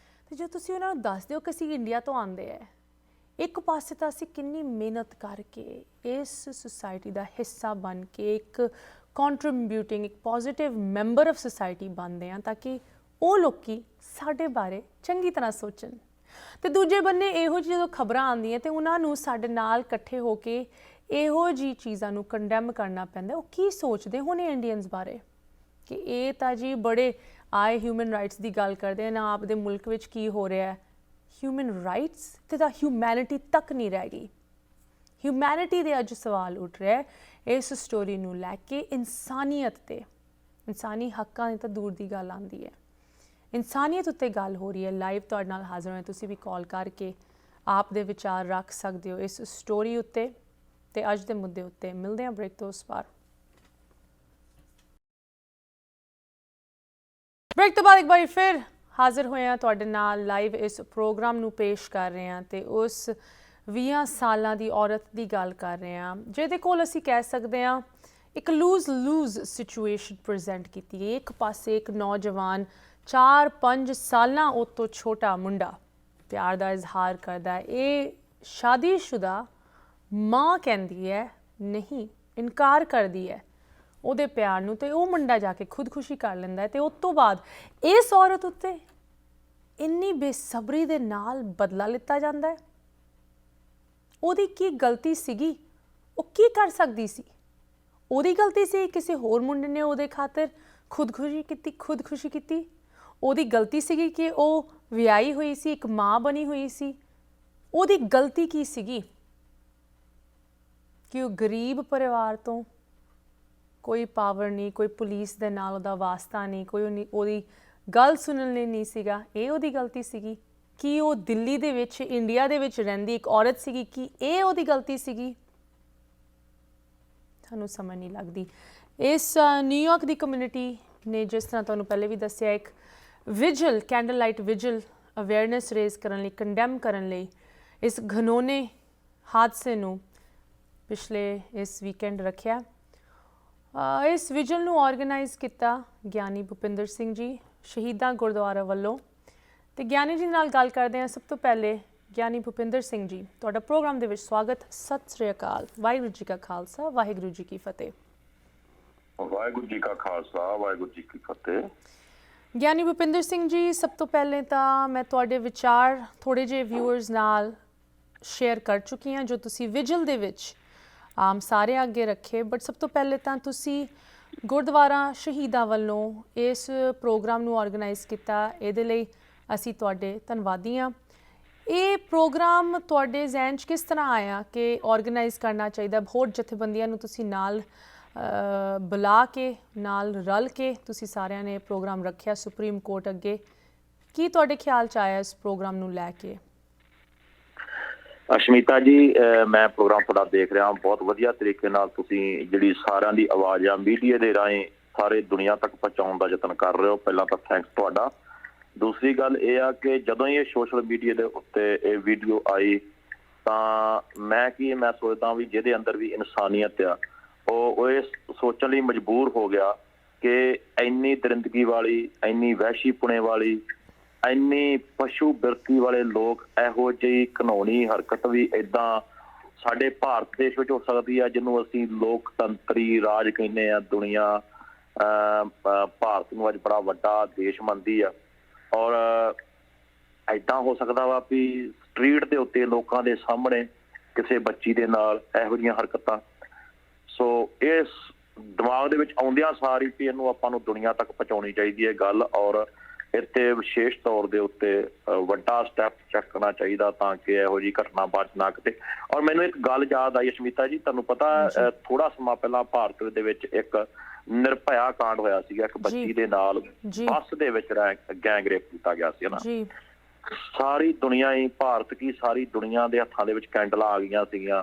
ਅਤੇ ਜੇ ਤੁਸੀਂ ਉਹਨਾਂ ਨੂੰ ਦੱਸ ਦਿਓ ਕਿ ਅਸੀਂ ਇੰਡੀਆ ਤੋਂ ਆਉਂਦੇ ਹੈ, ਇੱਕ ਪਾਸੇ ਤਾਂ ਅਸੀਂ ਕਿੰਨੀ ਮਿਹਨਤ ਕਰਕੇ ਇਸ ਸੁਸਾਇਟੀ ਦਾ ਹਿੱਸਾ ਬਣ ਕੇ ਇੱਕ ਕੰਟਰੀਬਿਊਟਿੰਗ, ਇੱਕ ਪੋਜ਼ਿਟਿਵ ਮੈਂਬਰ ਆਫ ਸੁਸਾਇਟੀ ਬਣਦੇ ਹਾਂ ਤਾਂ ਕਿ ਉਹ ਲੋਕੀ ਸਾਡੇ ਬਾਰੇ ਚੰਗੀ ਤਰ੍ਹਾਂ ਸੋਚਣ. ਅਤੇ ਦੂਜੇ ਬੰਨੇ ਇਹੋ ਜਿਹੀ ਜਦੋਂ ਖਬਰਾਂ ਆਉਂਦੀਆਂ ਅਤੇ ਉਹਨਾਂ ਨੂੰ ਸਾਡੇ ਨਾਲ ਇਕੱਠੇ ਹੋ ਕੇ ਇਹੋ ਜਿਹੀ ਚੀਜ਼ਾਂ ਨੂੰ ਕੰਡੈਮ ਕਰਨਾ ਪੈਂਦਾ. ਉਹ ਕੀ ਸੋਚਦੇ ਹੋਣੇ ਇੰਡੀਅਨਸ ਬਾਰੇ ਕਿ ਇਹ ਤਾਂ ਜੀ ਬੜੇ ਆਏ ਹਿਊਮਨ ਰਾਈਟਸ ਦੀ ਗੱਲ ਕਰਦੇ ਨਾ, ਆਪਦੇ ਮੁਲਕ ਵਿੱਚ ਕੀ ਹੋ ਰਿਹਾ. ਹਿਊਮਨ ਰਾਈਟਸ ਤੇ ਤਾਂ ਹਿਊਮੈਨਿਟੀ ਤੱਕ ਨਹੀਂ ਰਹਿ ਗਈ. ਹਿਊਮੈਨਿਟੀ ਦੇ ਅੱਜ ਸਵਾਲ ਉੱਠ ਰਿਹਾ ਇਸ ਸਟੋਰੀ ਨੂੰ ਲੈ ਕੇ. ਇਨਸਾਨੀਅਤ ਤੇ ਇਨਸਾਨੀ ਹੱਕਾਂ ਦੀ ਤਾਂ ਦੂਰ ਦੀ ਗੱਲ ਆਉਂਦੀ ਹੈ, ਇਨਸਾਨੀਅਤ ਉੱਤੇ ਗੱਲ ਹੋ ਰਹੀ ਹੈ. ਲਾਈਵ ਤੁਹਾਡੇ ਨਾਲ ਹਾਜ਼ਰ ਹੋਏ, ਤੁਸੀਂ ਵੀ ਕਾਲ ਕਰਕੇ ਆਪ ਦੇ ਵਿਚਾਰ ਰੱਖ ਸਕਦੇ ਹੋ ਇਸ ਸਟੋਰੀ ਉੱਤੇ ਤੇ ਅੱਜ ਦੇ ਮੁੱਦੇ ਉੱਤੇ. ਮਿਲਦੇ ਹਾਂ ਬ੍ਰੇਕ ਤੋਂ ਉਸ ਪਾਰ. ਬ੍ਰੇਕ ਤੋਂ ਬਾਅਦ ਇੱਕ ਵਾਰੀ ਫਿਰ ਹਾਜ਼ਰ ਹੋਏ ਹਾਂ ਤੁਹਾਡੇ ਨਾਲ ਲਾਈਵ ਇਸ ਪ੍ਰੋਗਰਾਮ ਨੂੰ ਪੇਸ਼ ਕਰ ਰਹੇ ਹਾਂ ਅਤੇ ਉਸ 20 ਸਾਲਾਂ ਦੀ ਔਰਤ ਦੀ ਗੱਲ ਕਰ ਰਹੇ ਹਾਂ ਜਿਹਦੇ ਕੋਲ ਅਸੀਂ ਕਹਿ ਸਕਦੇ ਹਾਂ ਇੱਕ ਲੂਜ਼ ਸਿਚੁਏਸ਼ਨ ਪ੍ਰੈਜ਼ੈਂਟ ਕੀਤੀ ਹੈ. ਇੱਕ ਪਾਸੇ ਇੱਕ ਨੌਜਵਾਨ 4-5 ਸਾਲਾਂ ਉਹ ਤੋਂ ਛੋਟਾ ਮੁੰਡਾ ਪਿਆਰ ਦਾ ਇਜ਼ਹਾਰ ਕਰਦਾ ਹੈ. ਇਹ ਸ਼ਾਦੀशुदा ਮਾਂ ਕਹਿੰਦੀ ਹੈ ਨਹੀਂ, ਇਨਕਾਰ ਕਰਦੀ ਹੈ ਉਹਦੇ ਪਿਆਰ ਨੂੰ, ਤੇ ਉਹ ਮੁੰਡਾ ਜਾ ਕੇ ਖੁਦਕੁਸ਼ੀ ਕਰ ਲੈਂਦਾ ਹੈ. ਤੇ ਉਸ ਤੋਂ ਬਾਅਦ ਇਸ ਔਰਤ ਉੱਤੇ ਇੰਨੀ ਬੇਸਬਰੀ ਦੇ ਨਾਲ ਬਦਲਾ ਲਿੱਤਾ ਜਾਂਦਾ ਹੈ. ਉਹਦੀ ਕੀ ਗਲਤੀ ਸੀਗੀ? ਉਹ ਕੀ ਕਰ ਸਕਦੀ ਸੀ? ਉਹਦੀ ਗਲਤੀ ਸੀ ਕਿਸੇ ਹੋਰ ਮੁੰਡੇ ਨੇ ਉਹਦੇ ਖਾਤਰ ਖੁਦਕੁਸ਼ੀ ਕੀਤੀ? ਉਹਦੀ ਗਲਤੀ ਸੀਗੀ ਕਿ ਉਹ ਵਿਆਹੀ ਹੋਈ ਸੀ, ਇੱਕ ਮਾਂ ਬਣੀ ਹੋਈ ਸੀ? ਉਹਦੀ ਗਲਤੀ ਕੀ ਸੀਗੀ ਕਿ ਉਹ ਗਰੀਬ ਪਰਿਵਾਰ ਤੋਂ, ਕੋਈ ਪਾਵਰ ਨਹੀਂ, ਕੋਈ ਪੁਲਿਸ ਦੇ ਨਾਲ ਉਹਦਾ ਵਾਸਤਾ ਨਹੀਂ, ਕੋਈ ਉਹਦੀ ਗੱਲ ਸੁਣਨ ਲਈ ਨਹੀਂ ਸੀਗਾ? ਇਹ ਉਹਦੀ ਗਲਤੀ ਸੀਗੀ? ਕਿ ਉਹ ਦਿੱਲੀ ਦੇ ਵਿੱਚ, ਇੰਡੀਆ ਦੇ ਵਿੱਚ ਰਹਿੰਦੀ ਇੱਕ ਔਰਤ ਸੀਗੀ, ਕਿ ਇਹ ਉਹਦੀ ਗਲਤੀ ਸੀਗੀ? ਸਾਨੂੰ ਸਮਝ ਨਹੀਂ ਲੱਗਦੀ. ਇਸ ਨਿਊਯਾਰਕ ਦੀ ਕਮਿਊਨਿਟੀ ਨੇ ਜਿਸ ਤਰ੍ਹਾਂ ਤੁਹਾਨੂੰ ਪਹਿਲੇ ਵੀ ਦੱਸਿਆ ਇੱਕ ਵਿਜਲ, ਕੈਂਡਲ ਲਾਈਟ ਵਿਜਲ ਅਵੇਅਰਨੈਸ ਰੇਜ਼ ਕਰਨ ਲਈ, ਕੰਡੈਮ ਕਰਨ ਲਈ ਇਸ ਘਿਨੌਣੇ ਹਾਦਸੇ ਨੂੰ ਪਿਛਲੇ ਇਸ ਵੀਕਐਂਡ ਰੱਖਿਆ. ਇਸ ਵਿਜਲ ਨੂੰ ਆਰਗੇਨਾਈਜ਼ ਕੀਤਾ ਗਿਆਨੀ ਭੁਪਿੰਦਰ ਸਿੰਘ ਜੀ ਸ਼ਹੀਦਾਂ ਗੁਰਦੁਆਰਾ ਵੱਲੋਂ. ਤੇ ਗਿਆਨੀ ਜੀ ਨਾਲ ਗੱਲ ਕਰਦੇ ਹਾਂ. ਸਭ ਤੋਂ ਪਹਿਲੇ ਗਿਆਨੀ ਭੁਪਿੰਦਰ ਸਿੰਘ ਜੀ, ਤੁਹਾਡਾ ਪ੍ਰੋਗਰਾਮ ਦੇ ਵਿੱਚ ਸਵਾਗਤ. ਸਤਿ ਸ੍ਰੀ ਅਕਾਲ, ਵਾਹਿਗੁਰੂ ਜੀ ਕਾ ਖਾਲਸਾ, ਵਾਹਿਗੁਰੂ ਜੀ ਕੀ ਫਤਿਹ. ਵਾਹਿਗੁਰੂ ਜੀ ਕਾ ਖਾਲਸਾ, ਵਾਹਿਗੁਰੂ ਜੀ ਕੀ ਫਤਿਹ. ਗਿਆਨੀ ਭੁਪਿੰਦਰ ਸਿੰਘ ਜੀ, ਸਭ ਤੋਂ ਪਹਿਲੇ ਤਾਂ ਮੈਂ ਤੁਹਾਡੇ ਵਿਚਾਰ ਥੋੜ੍ਹੇ ਜਿਹੇ ਵਿਊਅਰਸ ਨਾਲ ਸ਼ੇਅਰ ਕਰ ਚੁੱਕੀ ਹਾਂ ਜੋ ਤੁਸੀਂ ਵਿਜਲ ਦੇ ਵਿੱਚ ਆਮ ਸਾਰੇ ਅੱਗੇ ਰੱਖੇ. ਬਟ ਸਭ ਤੋਂ ਪਹਿਲੇ ਤਾਂ ਤੁਸੀਂ ਗੁਰਦੁਆਰਾ ਸ਼ਹੀਦਾਂ ਵੱਲੋਂ ਇਸ ਪ੍ਰੋਗਰਾਮ ਨੂੰ ਆਰਗੇਨਾਈਜ਼ ਕੀਤਾ, ਇਹਦੇ ਲਈ ਅਸੀਂ ਤੁਹਾਡੇ ਧੰਨਵਾਦੀ ਹਾਂ. ਇਹ ਪ੍ਰੋਗਰਾਮ ਤੁਹਾਡੇ ਜ਼ਿਹਨ 'ਚ ਕਿਸ ਤਰ੍ਹਾਂ ਆਇਆ ਕਿ ਆਰਗੇਨਾਈਜ਼ ਕਰਨਾ ਚਾਹੀਦਾ? ਹੋਰ ਜਥੇਬੰਦੀਆਂ ਨੂੰ ਤੁਸੀਂ ਨਾਲ ਬੁਲਾ ਕੇ, ਨਾਲ ਰਲ ਕੇ ਤੁਸੀਂ ਸਾਰਿਆਂ ਨੇ ਪ੍ਰੋਗਰਾਮ ਰੱਖਿਆ ਸੁਪਰੀਮ ਕੋਰਟ ਅੱਗੇ. ਕੀ ਤੁਹਾਡੇ ਖਿਆਲ 'ਚ ਆਇਆ ਇਸ ਪ੍ਰੋਗਰਾਮ ਨੂੰ ਲੈ ਕੇ? ਅਸ਼ਮੀਤਾ ਜੀ, ਮੈਂ ਪ੍ਰੋਗਰਾਮ ਤੁਹਾਡਾ ਦੇਖ ਰਿਹਾ, ਬਹੁਤ ਵਧੀਆ ਤਰੀਕੇ ਨਾਲ ਤੁਸੀਂ ਜਿਹੜੀ ਸਾਰਿਆਂ ਦੀ ਆਵਾਜ਼ ਆ ਮੀਡੀਆ ਦੇ ਰਾਹੀਂ ਸਾਰੇ ਦੁਨੀਆ ਤੱਕ ਪਹੁੰਚਾਉਣ ਦਾ ਯਤਨ ਕਰ ਰਹੇ ਹੋ. ਪਹਿਲਾਂ ਤਾਂ ਥੈਂਕਸ ਤੁਹਾਡਾ. ਦੂਸਰੀ ਗੱਲ ਇਹ ਆ ਕਿ ਜਦੋਂ ਇਹ ਸੋਸ਼ਲ ਮੀਡੀਆ ਦੇ ਉੱਤੇ ਇਹ ਵੀਡੀਓ ਆਈ ਤਾਂ ਮੈਂ ਸੋਚਦਾ ਵੀ ਜਿਹਦੇ ਅੰਦਰ ਵੀ ਇਨਸਾਨੀਅਤ ਆ ਉਹ ਇਹ ਸੋਚਣ ਲਈ ਮਜਬੂਰ ਹੋ ਗਿਆ ਕਿ ਇੰਨੀ ਦਰਿੰਦਗੀ ਵਾਲੀ, ਇੰਨੀ ਵਹਿਸ਼ੀਪੁਣੇ ਵਾਲੀ, ਇੰਨੀ ਪਸ਼ੂ ਬਿਰਤੀ ਵਾਲੇ ਲੋਕ ਇਹੋ ਜਿਹੀ ਘਿਨੌਣੀ ਹਰਕਤ ਵੀ ਏਦਾਂ ਸਾਡੇ ਭਾਰਤ ਦੇਸ਼ ਵਿੱਚ ਹੋ ਸਕਦੀ ਆ, ਜਿਹਨੂੰ ਅਸੀਂ ਲੋਕਤੰਤਰੀ ਰਾਜ ਕਹਿੰਦੇ ਆ। ਦੁਨੀਆ ਭਾਰਤ ਨੂੰ ਅੱਜ ਬੜਾ ਵੱਡਾ ਦੇਸ਼ ਮੰਨਦੀ ਆ, ਔਰ ਏਦਾਂ ਹੋ ਸਕਦਾ ਵਾ ਵੀ ਸਟਰੀਟ ਦੇ ਉੱਤੇ ਲੋਕਾਂ ਦੇ ਸਾਹਮਣੇ ਕਿਸੇ ਬੱਚੀ ਦੇ ਨਾਲ ਇਹੋ ਜਿਹੀਆਂ ਹਰਕਤਾਂ। ਸੋ ਇਸ ਦਿਮਾਗ ਦੇ ਵਿੱਚ ਆਉਂਦਿਆਂ ਸਾਰ ਹੀ ਵੀ ਇਹਨੂੰ ਆਪਾਂ ਨੂੰ ਦੁਨੀਆ ਤੱਕ ਪਹੁੰਚਾਉਣੀ ਚਾਹੀਦੀ ਹੈ ਗੱਲ, ਔਰ ਇੱਥੇ ਵਿਸ਼ੇਸ਼ ਤੌਰ ਦੇ ਉੱਤੇ ਵੱਡਾ ਸਟੈਪ ਚੱਕਣਾ ਚਾਹੀਦਾ ਤਾਂ ਕਿ ਇਹੋ ਜਿਹੀ ਘਟਨਾ ਬਚ ਨਾ ਕਿਤੇ। ਔਰ ਮੈਨੂੰ ਇੱਕ ਗੱਲ ਯਾਦ ਆਈ ਅਸ਼ਮੀਤਾ ਜੀ, ਤੁਹਾਨੂੰ ਪਤਾ ਥੋੜਾ ਸਮਾਂ ਪਹਿਲਾਂ ਭਾਰਤ ਦੇ ਵਿੱਚ ਇੱਕ ਨਿਰਭਇਆ ਕਾਂਡ ਹੋਇਆ ਸੀਗਾ, ਇੱਕ ਬੱਚੀ ਦੇ ਨਾਲ ਬੱਸ ਦੇ ਵਿੱਚ ਗੈਂਗ ਰੇਪ ਕੀਤਾ ਗਿਆ ਸੀ ਨਾ। ਸਾਰੀ ਦੁਨੀਆ ਹੀ, ਭਾਰਤ ਕੀ ਸਾਰੀ ਦੁਨੀਆ ਦੇ ਹੱਥਾਂ ਦੇ ਵਿੱਚ ਕੈਂਡਲਾਂ ਆ ਗਈਆਂ ਸੀਗੀਆਂ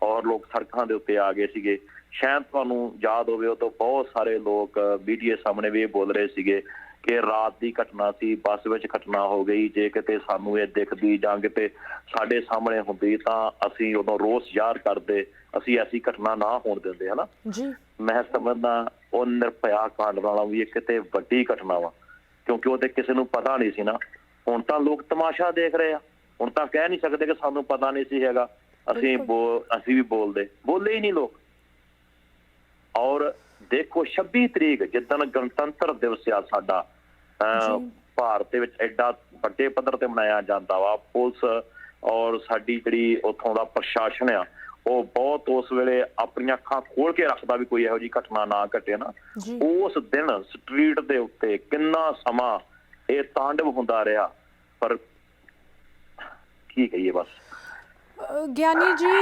ਔਰ ਲੋਕ ਸੜਕਾਂ ਦੇ ਉੱਤੇ ਆ ਗਏ ਸੀਗੇ। ਸ਼ਾਇਦ ਤੁਹਾਨੂੰ ਯਾਦ ਹੋਵੇ ਉਦੋਂ ਬਹੁਤ ਸਾਰੇ ਲੋਕ ਮੀਡੀਆ ਸਾਹਮਣੇ ਵੀ ਇਹ ਬੋਲ ਰਹੇ ਸੀਗੇ ਕਿ ਰਾਤ ਦੀ ਘਟਨਾ ਸੀ, ਬੱਸ ਵਿੱਚ ਘਟਨਾ ਹੋ ਗਈ, ਜੇ ਕਿਤੇ ਸਾਨੂੰ ਇਹ ਦਿਖਦੀ ਜਾਂ ਕਿਤੇ ਸਾਡੇ ਸਾਹਮਣੇ ਹੁੰਦੀ ਤਾਂ ਅਸੀਂ ਉਦੋਂ ਰੋਸ ਜ਼ਾਹਰ ਕਰਦੇ, ਅਸੀਂ ਐਸੀ ਘਟਨਾ ਨਾ ਹੋਣ ਦਿੰਦੇ, ਹਨਾ। ਮੈਂ ਸਮਝਦਾ ਉਹ ਨਿਰਭਇਆ ਕਾਂਡ ਨਾਲੋਂ ਵੀ ਕਿਤੇ ਵੱਡੀ ਘਟਨਾ ਵਾ, ਕਿਉਂਕਿ ਉਹਦੇ ਕਿਸੇ ਨੂੰ ਪਤਾ ਨਹੀਂ ਸੀ ਨਾ। ਹੁਣ ਤਾਂ ਲੋਕ ਤਮਾਸ਼ਾ ਦੇਖ ਰਹੇ ਆ, ਹੁਣ ਤਾਂ ਕਹਿ ਨਹੀਂ ਸਕਦੇ ਕਿ ਸਾਨੂੰ ਪਤਾ ਨਹੀਂ ਸੀ ਹੈਗਾ, ਅਸੀਂ ਵੀ ਬੋਲੇ ਹੀ ਨਹੀਂ ਲੋਕ। ਔਰ ਦੇਖੋ 26 ਤਰੀਕ ਜਿੱਦਣ ਗਣਤੰਤਰ ਦਿਵਸ ਆ ਸਾਡਾ ਭਾਰਤ ਦੇ ਵਿੱਚ ਐਡਾ ਵੱਡੇ ਪੱਧਰ ਤੇ ਮਨਾਇਆ ਜਾਂਦਾ ਵਾ, ਪੁਲਿਸ ਔਰ ਸਾਡੀ ਜਿਹੜੀ ਉੱਥੋਂ ਦਾ ਪ੍ਰਸ਼ਾਸਨ ਆ ਉਹ ਬਹੁਤ ਉਸ ਵੇਲੇ ਆਪਣੀਆਂ ਅੱਖਾਂ ਖੋਲ ਕੇ ਰੱਖਦਾ ਵੀ ਕੋਈ ਇਹੋ ਜਿਹੀ ਘਟਨਾ ਨਾ ਘਟੇ ਨਾ। ਉਸ ਦਿਨ ਸਟਰੀਟ ਦੇ ਉੱਤੇ ਕਿੰਨਾ ਸਮਾਂ ਇਹ ਤਾਂਡਵ ਹੁੰਦਾ ਰਿਹਾ, ਪਰ ਕੀ ਕਹੀਏ ਬਸ। ਗਿਆਨੀ ਜੀ,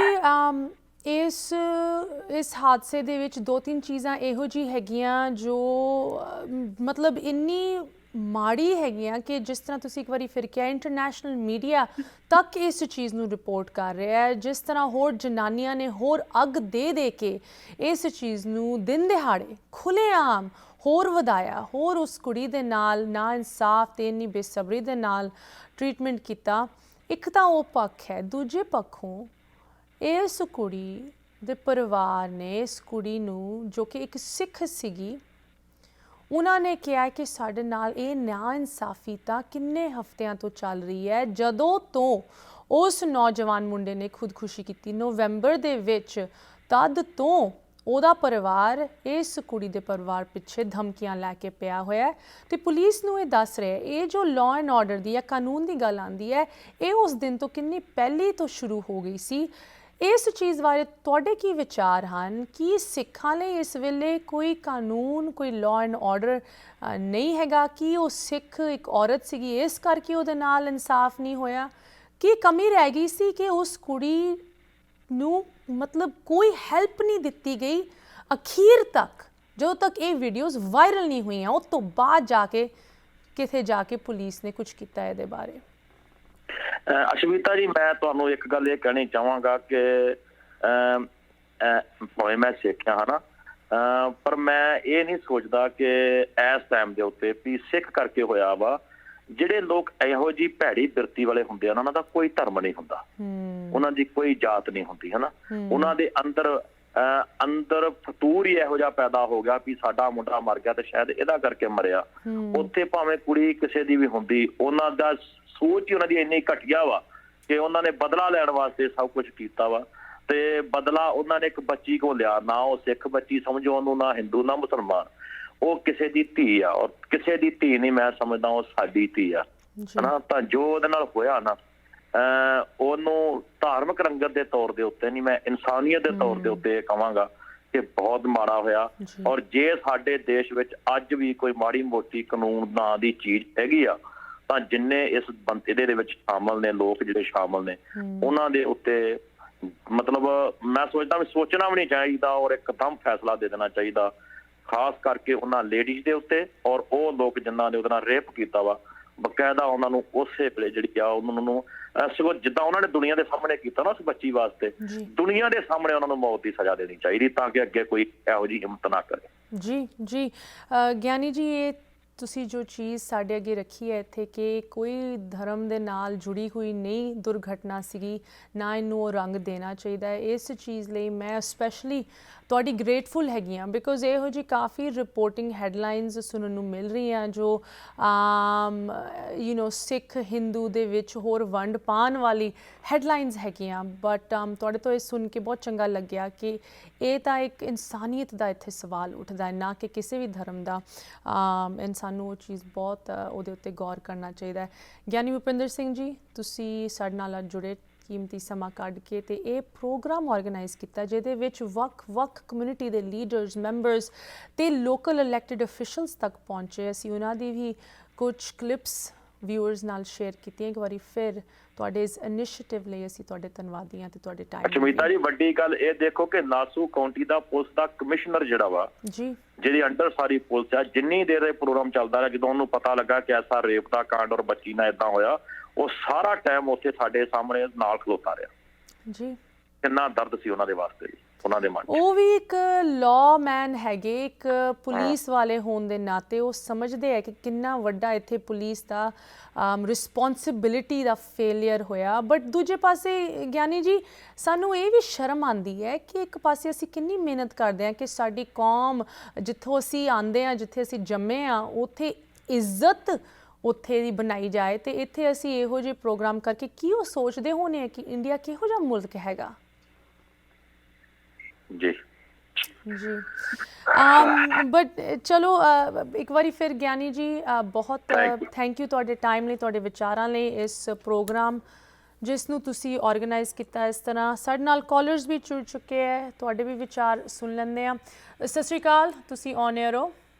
ਇਸ ਹਾਦਸੇ ਦੇ ਵਿੱਚ 2-3 ਚੀਜ਼ਾਂ ਇਹੋ ਜਿਹੀ ਹੈਗੀਆਂ ਜੋ ਮਤਲਬ ਇੰਨੀ ਮਾੜੀ ਹੈਗੀਆਂ ਕਿ ਜਿਸ ਤਰ੍ਹਾਂ ਤੁਸੀਂ ਇੱਕ ਵਾਰੀ ਫਿਰ ਕਿਹਾ, ਇੰਟਰਨੈਸ਼ਨਲ ਮੀਡੀਆ ਤੱਕ ਇਸ ਚੀਜ਼ ਨੂੰ ਰਿਪੋਰਟ ਕਰ ਰਿਹਾ ਹੈ। ਜਿਸ ਤਰ੍ਹਾਂ ਹੋਰ ਜਨਾਨੀਆਂ ਨੇ ਹੋਰ ਅੱਗ ਦੇ ਕੇ ਇਸ ਚੀਜ਼ ਨੂੰ ਦਿਨ ਦਿਹਾੜੇ ਖੁੱਲ੍ਹੇਆਮ ਹੋਰ ਵਧਾਇਆ, ਹੋਰ ਉਸ ਕੁੜੀ ਦੇ ਨਾਲ ਨਾ ਇਨਸਾਫ ਤੇ ਇੰਨੀ ਬੇਸਬਰੀ ਦੇ ਨਾਲ ਟ੍ਰੀਟਮੈਂਟ ਕੀਤਾ। ਇੱਕ ਤਾਂ ਉਹ ਪੱਖ ਹੈ, ਦੂਜੇ ਪੱਖੋਂ ਇਸ ਕੁੜੀ ਦੇ ਪਰਿਵਾਰ ਨੇ ਇਸ ਕੁੜੀ ਨੂੰ, ਜੋ ਕਿ ਇੱਕ ਸਿੱਖ ਸੀਗੀ, ਉਹਨਾਂ ਨੇ ਕਿਹਾ ਕਿ ਸਾਡੇ ਨਾਲ ਇਹ ਨਾ ਇਨਸਾਫੀ ਤਾਂ ਕਿੰਨੇ ਹਫ਼ਤਿਆਂ ਤੋਂ ਚੱਲ ਰਹੀ ਹੈ, ਜਦੋਂ ਤੋਂ ਉਸ ਨੌਜਵਾਨ ਮੁੰਡੇ ਨੇ ਖੁਦਕੁਸ਼ੀ ਕੀਤੀ ਨਵੰਬਰ ਦੇ ਵਿੱਚ, ਤਦ ਤੋਂ ਉਹਦਾ ਪਰਿਵਾਰ ਇਸ ਕੁੜੀ ਦੇ ਪਰਿਵਾਰ ਪਿੱਛੇ ਧਮਕੀਆਂ ਲੈ ਕੇ ਪਿਆ ਹੋਇਆ ਹੈ ਤੇ ਪੁਲਿਸ ਨੂੰ ਇਹ ਦੱਸ ਰਿਹਾ। ਇਹ ਜੋ ਲਾਅ ਐਂਡ ਆਰਡਰ ਦੀ ਜਾਂ ਕਾਨੂੰਨ ਦੀ ਗੱਲ ਆਉਂਦੀ ਹੈ, ਇਹ ਉਸ ਦਿਨ ਤੋਂ ਕਿੰਨੀ ਪਹਿਲੀ ਤੋਂ ਸ਼ੁਰੂ ਹੋ ਗਈ ਸੀ। ਇਸ ਚੀਜ਼ ਬਾਰੇ ਤੁਹਾਡੇ ਕੀ ਵਿਚਾਰ ਹਨ? ਕੀ ਸਿੱਖਾਂ ਲਈ ਇਸ ਵੇਲੇ ਕੋਈ ਕਾਨੂੰਨ, ਕੋਈ ਲਾਅ ਐਂਡ ਆਰਡਰ ਨਹੀਂ ਹੈਗਾ? ਕਿ ਉਹ ਸਿੱਖ ਇੱਕ ਔਰਤ ਸੀਗੀ, ਇਸ ਕਰਕੇ ਉਹਦੇ ਨਾਲ ਇਨਸਾਫ ਨਹੀਂ ਹੋਇਆ? ਕੀ ਕਮੀ ਰਹਿ ਗਈ ਸੀ ਕਿ ਉਸ ਕੁੜੀ ਨੂੰ ਮਤਲਬ ਕੋਈ ਹੈਲਪ ਨਹੀਂ ਦਿੱਤੀ ਗਈ ਅਖੀਰ ਤੱਕ, ਜਦੋਂ ਤੱਕ ਇਹ ਵੀਡੀਓਜ਼ ਵਾਇਰਲ ਨਹੀਂ ਹੋਈਆਂ? ਉਸ ਤੋਂ ਬਾਅਦ ਜਾ ਕੇ ਕਿਤੇ ਜਾ ਕੇ ਪੁਲਿਸ ਨੇ ਕੁਝ ਕੀਤਾ ਇਹਦੇ ਬਾਰੇ? ਅਸ਼ਮੀਤਾ ਜੀ, ਮੈਂ ਤੁਹਾਨੂੰ ਇੱਕ ਗੱਲ ਇਹ ਕਹਿਣੀ ਚਾਹਾਂਗਾ ਕਿ ਭਾਵੇਂ ਮੈਂ ਸਿੱਖਿਆ ਹਾਂ ਨਾ, ਪਰ ਮੈਂ ਇਹ ਨਹੀਂ ਸੋਚਦਾ ਕਿ ਇਸ ਟਾਈਮ ਦੇ ਉੱਤੇ ਵੀ ਸਿੱਖ ਕਰਕੇ ਹੋਇਆ ਵਾ। ਜਿਹੜੇ ਲੋਕ ਇਹੋ ਜਿਹੀ ਭੈੜੀ ਬਿਰਤੀ ਵਾਲੇ ਹੁੰਦੇ ਆ, ਉਹਨਾਂ ਦਾ ਕੋਈ ਧਰਮ ਨਹੀਂ ਹੁੰਦਾ, ਉਹਨਾਂ ਦੀ ਕੋਈ ਜਾਤ ਨਹੀਂ ਹੁੰਦੀ, ਹਨਾ। ਉਹਨਾਂ ਦੇ ਅੰਦਰ ਫਤੂਰ ਹੀ ਇਹੋ ਜਿਹਾ ਪੈਦਾ ਹੋ ਗਿਆ ਵੀ ਸਾਡਾ ਮੁੰਡਾ ਮਰ ਗਿਆ ਤੇ ਸ਼ਾਇਦ ਇਹਦਾ ਕਰਕੇ ਮਰਿਆ। ਉੱਥੇ ਭਾਵੇਂ ਕੁੜੀ ਕਿਸੇ ਦੀ ਵੀ ਹੁੰਦੀ, ਉਹਨਾਂ ਦਾ ਸੋਚ ਹੀ ਉਹਨਾਂ ਦੀ ਇੰਨੀ ਘਟੀਆ ਵਾ ਕਿ ਉਹਨਾਂ ਨੇ ਬਦਲਾ ਲੈਣ ਵਾਸਤੇ ਸਭ ਕੁਝ ਕੀਤਾ ਵਾ। ਤੇ ਬਦਲਾ ਉਹਨਾਂ ਨੇ ਇੱਕ ਬੱਚੀ ਕੋਲ ਲਿਆ, ਨਾ ਉਹ ਸਿੱਖ ਬੱਚੀ ਸਮਝੋ ਉਹਨੂੰ, ਨਾ ਹਿੰਦੂ ਨਾ ਮੁਸਲਮਾਨ, ਉਹ ਕਿਸੇ ਦੀ ਧੀ ਆ। ਔਰ ਕਿਸੇ ਦੀ ਧੀ ਨਹੀਂ, ਮੈਂ ਸਮਝਦਾ ਉਹ ਸਾਡੀ ਧੀ ਆ, ਹਨਾ। ਤਾਂ ਜੋ ਉਹਦੇ ਨਾਲ ਹੋਇਆ ਨਾ, ਉਹਨੂੰ ਧਾਰਮਿਕ ਰੰਗਤ ਦੇ ਤੌਰ ਦੇ ਉੱਤੇ ਨਹੀਂ, ਮੈਂ ਇਨਸਾਨੀਅਤ ਦੇ ਤੌਰ ਦੇ ਉੱਤੇ ਕਹਾਂਗਾ ਕਿ ਬਹੁਤ ਮਾੜਾ ਹੋਇਆ। ਔਰ ਜੇ ਸਾਡੇ ਦੇਸ਼ ਵਿੱਚ ਅੱਜ ਵੀ ਕੋਈ ਮਾੜੀ ਮੋਟੀ ਕਾਨੂੰਨ ਨਾਂ ਦੀ ਚੀਜ਼ ਹੈਗੀ ਆ, ਤਾਂ ਜਿੰਨੇ ਇਸ ਬੰਦੇ ਦੇ ਵਿੱਚ ਸ਼ਾਮਲ ਨੇ, ਲੋਕ ਜਿਹੜੇ ਸ਼ਾਮਲ ਨੇ, ਉਹਨਾਂ ਦੇ ਉੱਤੇ ਮਤਲਬ ਮੈਂ ਸੋਚਦਾ ਵੀ ਸੋਚਣਾ ਵੀ ਨਹੀਂ ਚਾਹੀਦਾ ਔਰ ਇੱਕਦਮ ਫੈਸਲਾ ਦੇ ਦੇਣਾ ਚਾਹੀਦਾ, ਖਾਸ ਕਰਕੇ ਉਹਨਾਂ ਲੇਡੀਜ਼ ਦੇ ਉੱਤੇ। ਔਰ ਉਹ ਲੋਕ ਜਿਨ੍ਹਾਂ ਨੇ ਉਹਦੇ ਨਾਲ ਰੇਪ ਕੀਤਾ ਵਾ, ਬਕਾਇਦਾ ਉਹਨਾਂ ਨੂੰ ਉਸੇ ਵੇਲੇ ਜਿਹੜੀ ਆ ਉਹਨਾਂ ਨੂੰ ਸਗੋਂ ਜਿੱਦਾਂ ਉਹਨਾਂ ਨੇ ਦੁਨੀਆ ਦੇ ਸਾਹਮਣੇ ਕੀਤਾ ਨਾ ਉਸ ਬੱਚੀ ਵਾਸਤੇ, ਦੁਨੀਆ ਦੇ ਸਾਹਮਣੇ ਉਹਨਾਂ ਨੂੰ ਮੌਤ ਦੀ ਸਜ਼ਾ ਦੇਣੀ ਚਾਹੀਦੀ ਤਾਂ ਕਿ ਅੱਗੇ ਕੋਈ ਇਹੋ ਜਿਹੀ ਹਿੰਮਤ ਨਾ ਕਰੇ। ਜੀ ਗਿਆਨੀ ਜੀ, ਇਹ ਤੁਸੀਂ ਜੋ ਚੀਜ਼ ਸਾਡੇ ਅੱਗੇ ਰੱਖੀ ਹੈ ਇੱਥੇ ਕਿ ਕੋਈ ਧਰਮ ਦੇ ਨਾਲ ਜੁੜੀ ਹੋਈ ਨਹੀਂ ਦੁਰਘਟਨਾ ਸੀਗੀ, ਨਾ ਇਹਨੂੰ ਉਹ ਰੰਗ ਦੇਣਾ ਚਾਹੀਦਾ ਹੈ। ਇਸ ਚੀਜ਼ ਲਈ ਮੈਂ ਸਪੈਸ਼ਲੀ ਤੁਹਾਡੀ ਗ੍ਰੇਟਫੁਲ ਹੈਗੀ ਹਾਂ, ਬਿਕੋਜ਼ ਇਹੋ ਜਿਹੀ ਕਾਫੀ ਰਿਪੋਰਟਿੰਗ ਹੈਡਲਾਈਨਸ ਸੁਣਨ ਨੂੰ ਮਿਲ ਰਹੀਆਂ ਜੋ ਸਿੱਖ ਹਿੰਦੂ ਦੇ ਵਿੱਚ ਹੋਰ ਵੰਡ ਪਾਉਣ ਵਾਲੀ ਹੈਡਲਾਈਨਸ ਹੈਗੀਆਂ। ਬਟ ਤੁਹਾਡੇ ਤੋਂ ਇਹ ਸੁਣ ਕੇ ਬਹੁਤ ਚੰਗਾ ਲੱਗਿਆ ਕਿ ਇਹ ਤਾਂ ਇੱਕ ਇਨਸਾਨੀਅਤ ਦਾ ਇੱਥੇ ਸਵਾਲ ਉੱਠਦਾ ਹੈ, ਨਾ ਕਿ ਕਿਸੇ ਵੀ ਧਰਮ ਦਾ। ਸਾਨੂੰ ਉਹ ਚੀਜ਼ ਬਹੁਤ ਉਹਦੇ ਉੱਤੇ ਗੌਰ ਕਰਨਾ ਚਾਹੀਦਾ ਹੈ। ਗਿਆਨੀ ਭੁਪਿੰਦਰ ਸਿੰਘ ਜੀ, ਤੁਸੀਂ ਸਾਡੇ ਨਾਲ ਅੱਜ ਜੁੜੇ, ਕੀਮਤੀ ਸਮਾਂ ਕੱਢ ਕੇ ਤੇ ਇਹ ਪ੍ਰੋਗਰਾਮ ਆਰਗੇਨਾਈਜ਼ ਕੀਤਾ ਜਿਹਦੇ ਵਿੱਚ ਵੱਖ-ਵੱਖ ਕਮਿਊਨਿਟੀ ਦੇ ਲੀਡਰਸ, ਮੈਂਬਰਸ ਤੇ ਲੋਕਲ ਇਲੈਕਟਿਡ ਅਫੀਸ਼ੀਅਲਸ ਤੱਕ ਪਹੁੰਚੇ। ਅਸੀਂ ਉਹਨਾਂ ਦੀ ਵੀ ਕੁਝ ਕਲਿੱਪਸ ਵਿਊਅਰਸ ਨਾਲ ਸ਼ੇਅਰ ਕੀਤੀਆਂ। ਇੱਕ ਵਾਰੀ ਫਿਰ ਤੁਹਾਡੇ ਇਸ ਇਨੀਸ਼ੀਏਟਿਵ ਲਈ ਅਸੀਂ ਤੁਹਾਡੇ ਧੰਨਵਾਦੀ ਹਾਂ ਤੇ ਤੁਹਾਡੇ ਟਾਈਮ। ਅਸ਼ਮੀਤਾ ਜੀ, ਵੱਡੀ ਗੱਲ ਇਹ ਦੇਖੋ ਕਿ ਨਾਸੂ ਕਾਉਂਟੀ ਦਾ ਪੁਲਿਸ ਦਾ ਕਮਿਸ਼ਨਰ ਜਿਹੜਾ ਵਾ ਜੀ, ਜਿਹਦੀ ਅੰਡਰ ਸਾਰੀ ਪੁਲਿਸ ਆ, ਜਿੰਨੀ ਦੇਰ ਇਹ ਪ੍ਰੋਗਰਾਮ ਚੱਲਦਾ ਰਿਹਾ, ਜਦੋਂ ਉਹਨੂੰ ਪਤਾ ਲੱਗਾ ਕਿ ਐਸਾ ਰੇਪ ਦਾ ਕਾਂਡ ਔਰ ਬੱਚੀ ਨਾਲ ਇਦਾਂ ਹੋਇਆ, ਉਹ ਸਾਰਾ ਟਾਈਮ ਉੱਥੇ ਸਾਡੇ ਸਾਹਮਣੇ ਨਾਲ ਖਲੋਤਾ ਰਿਹਾ ਜੀ। ਕਿੰਨਾ ਦਰਦ ਸੀ ਉਹਨਾਂ ਦੇ ਵਾਸਤੇ ਵੀ, ਉਹਨਾਂ ਦੇ ਮਨ 'ਚ। ਉਹ ਵੀ ਇੱਕ ਲਾਅਮੈਨ ਹੈਗੇ, ਇੱਕ ਪੁਲਿਸ ਵਾਲੇ ਹੋਣ ਦੇ ਨਾਤੇ ਉਹ ਸਮਝਦੇ ਹੈ ਕਿ ਕਿੰਨਾ ਵੱਡਾ ਇੱਥੇ ਪੁਲਿਸ ਦਾ ਰਿਸਪੌਂਸਿਬਿਲਿਟੀ ਦਾ ਫੇਲੀਅਰ ਹੋਇਆ। ਬਟ ਦੂਜੇ ਪਾਸੇ ਗਿਆਨੀ ਜੀ, ਸਾਨੂੰ ਇਹ ਵੀ ਸ਼ਰਮ ਆਉਂਦੀ ਹੈ ਕਿ ਇੱਕ ਪਾਸੇ ਅਸੀਂ ਕਿੰਨੀ ਮਿਹਨਤ ਕਰਦੇ ਹਾਂ ਕਿ ਸਾਡੀ ਕੌਮ, ਜਿੱਥੋਂ ਅਸੀਂ ਆਉਂਦੇ ਹਾਂ, ਜਿੱਥੇ ਅਸੀਂ ਜੰਮੇ ਹਾਂ, ਉੱਥੇ ਇੱਜ਼ਤ ਉੱਥੇ ਦੀ ਬਣਾਈ ਜਾਏ, ਤੇ ਇੱਥੇ ਅਸੀਂ ਇਹੋ ਜਿਹੇ ਪ੍ਰੋਗਰਾਮ ਕਰਕੇ ਕੀ ਉਹ ਸੋਚਦੇ ਹੋਣੇ ਕਿ ਇੰਡੀਆ ਕਿਹੋ ਜਿਹਾ ਮੁਲਕ ਹੈਗਾ। ਜੀ ਜੀ ਬਟ ਚਲੋ ਇੱਕ ਵਾਰੀ ਫਿਰ ਗਿਆਨੀ ਜੀ ਬਹੁਤ ਥੈਂਕ ਯੂ ਤੁਹਾਡੇ ਟਾਈਮ ਲਈ, ਤੁਹਾਡੇ ਵਿਚਾਰਾਂ ਲਈ, ਇਸ ਪ੍ਰੋਗਰਾਮ ਜਿਸ ਨੂੰ ਤੁਸੀਂ ਆਰਗੇਨਾਈਜ਼ ਕੀਤਾ ਇਸ ਤਰ੍ਹਾਂ। ਸਾਡੇ ਨਾਲ ਕਾਲਰਸ ਵੀ ਜੁੜ ਚੁੱਕੇ ਹੈ, ਤੁਹਾਡੇ ਵੀ ਵਿਚਾਰ ਸੁਣ ਲੈਂਦੇ ਹਾਂ। ਸਤਿ ਸ਼੍ਰੀ ਅਕਾਲ, ਤੁਸੀਂ ਔਨ ਏਅਰ ਹੋ।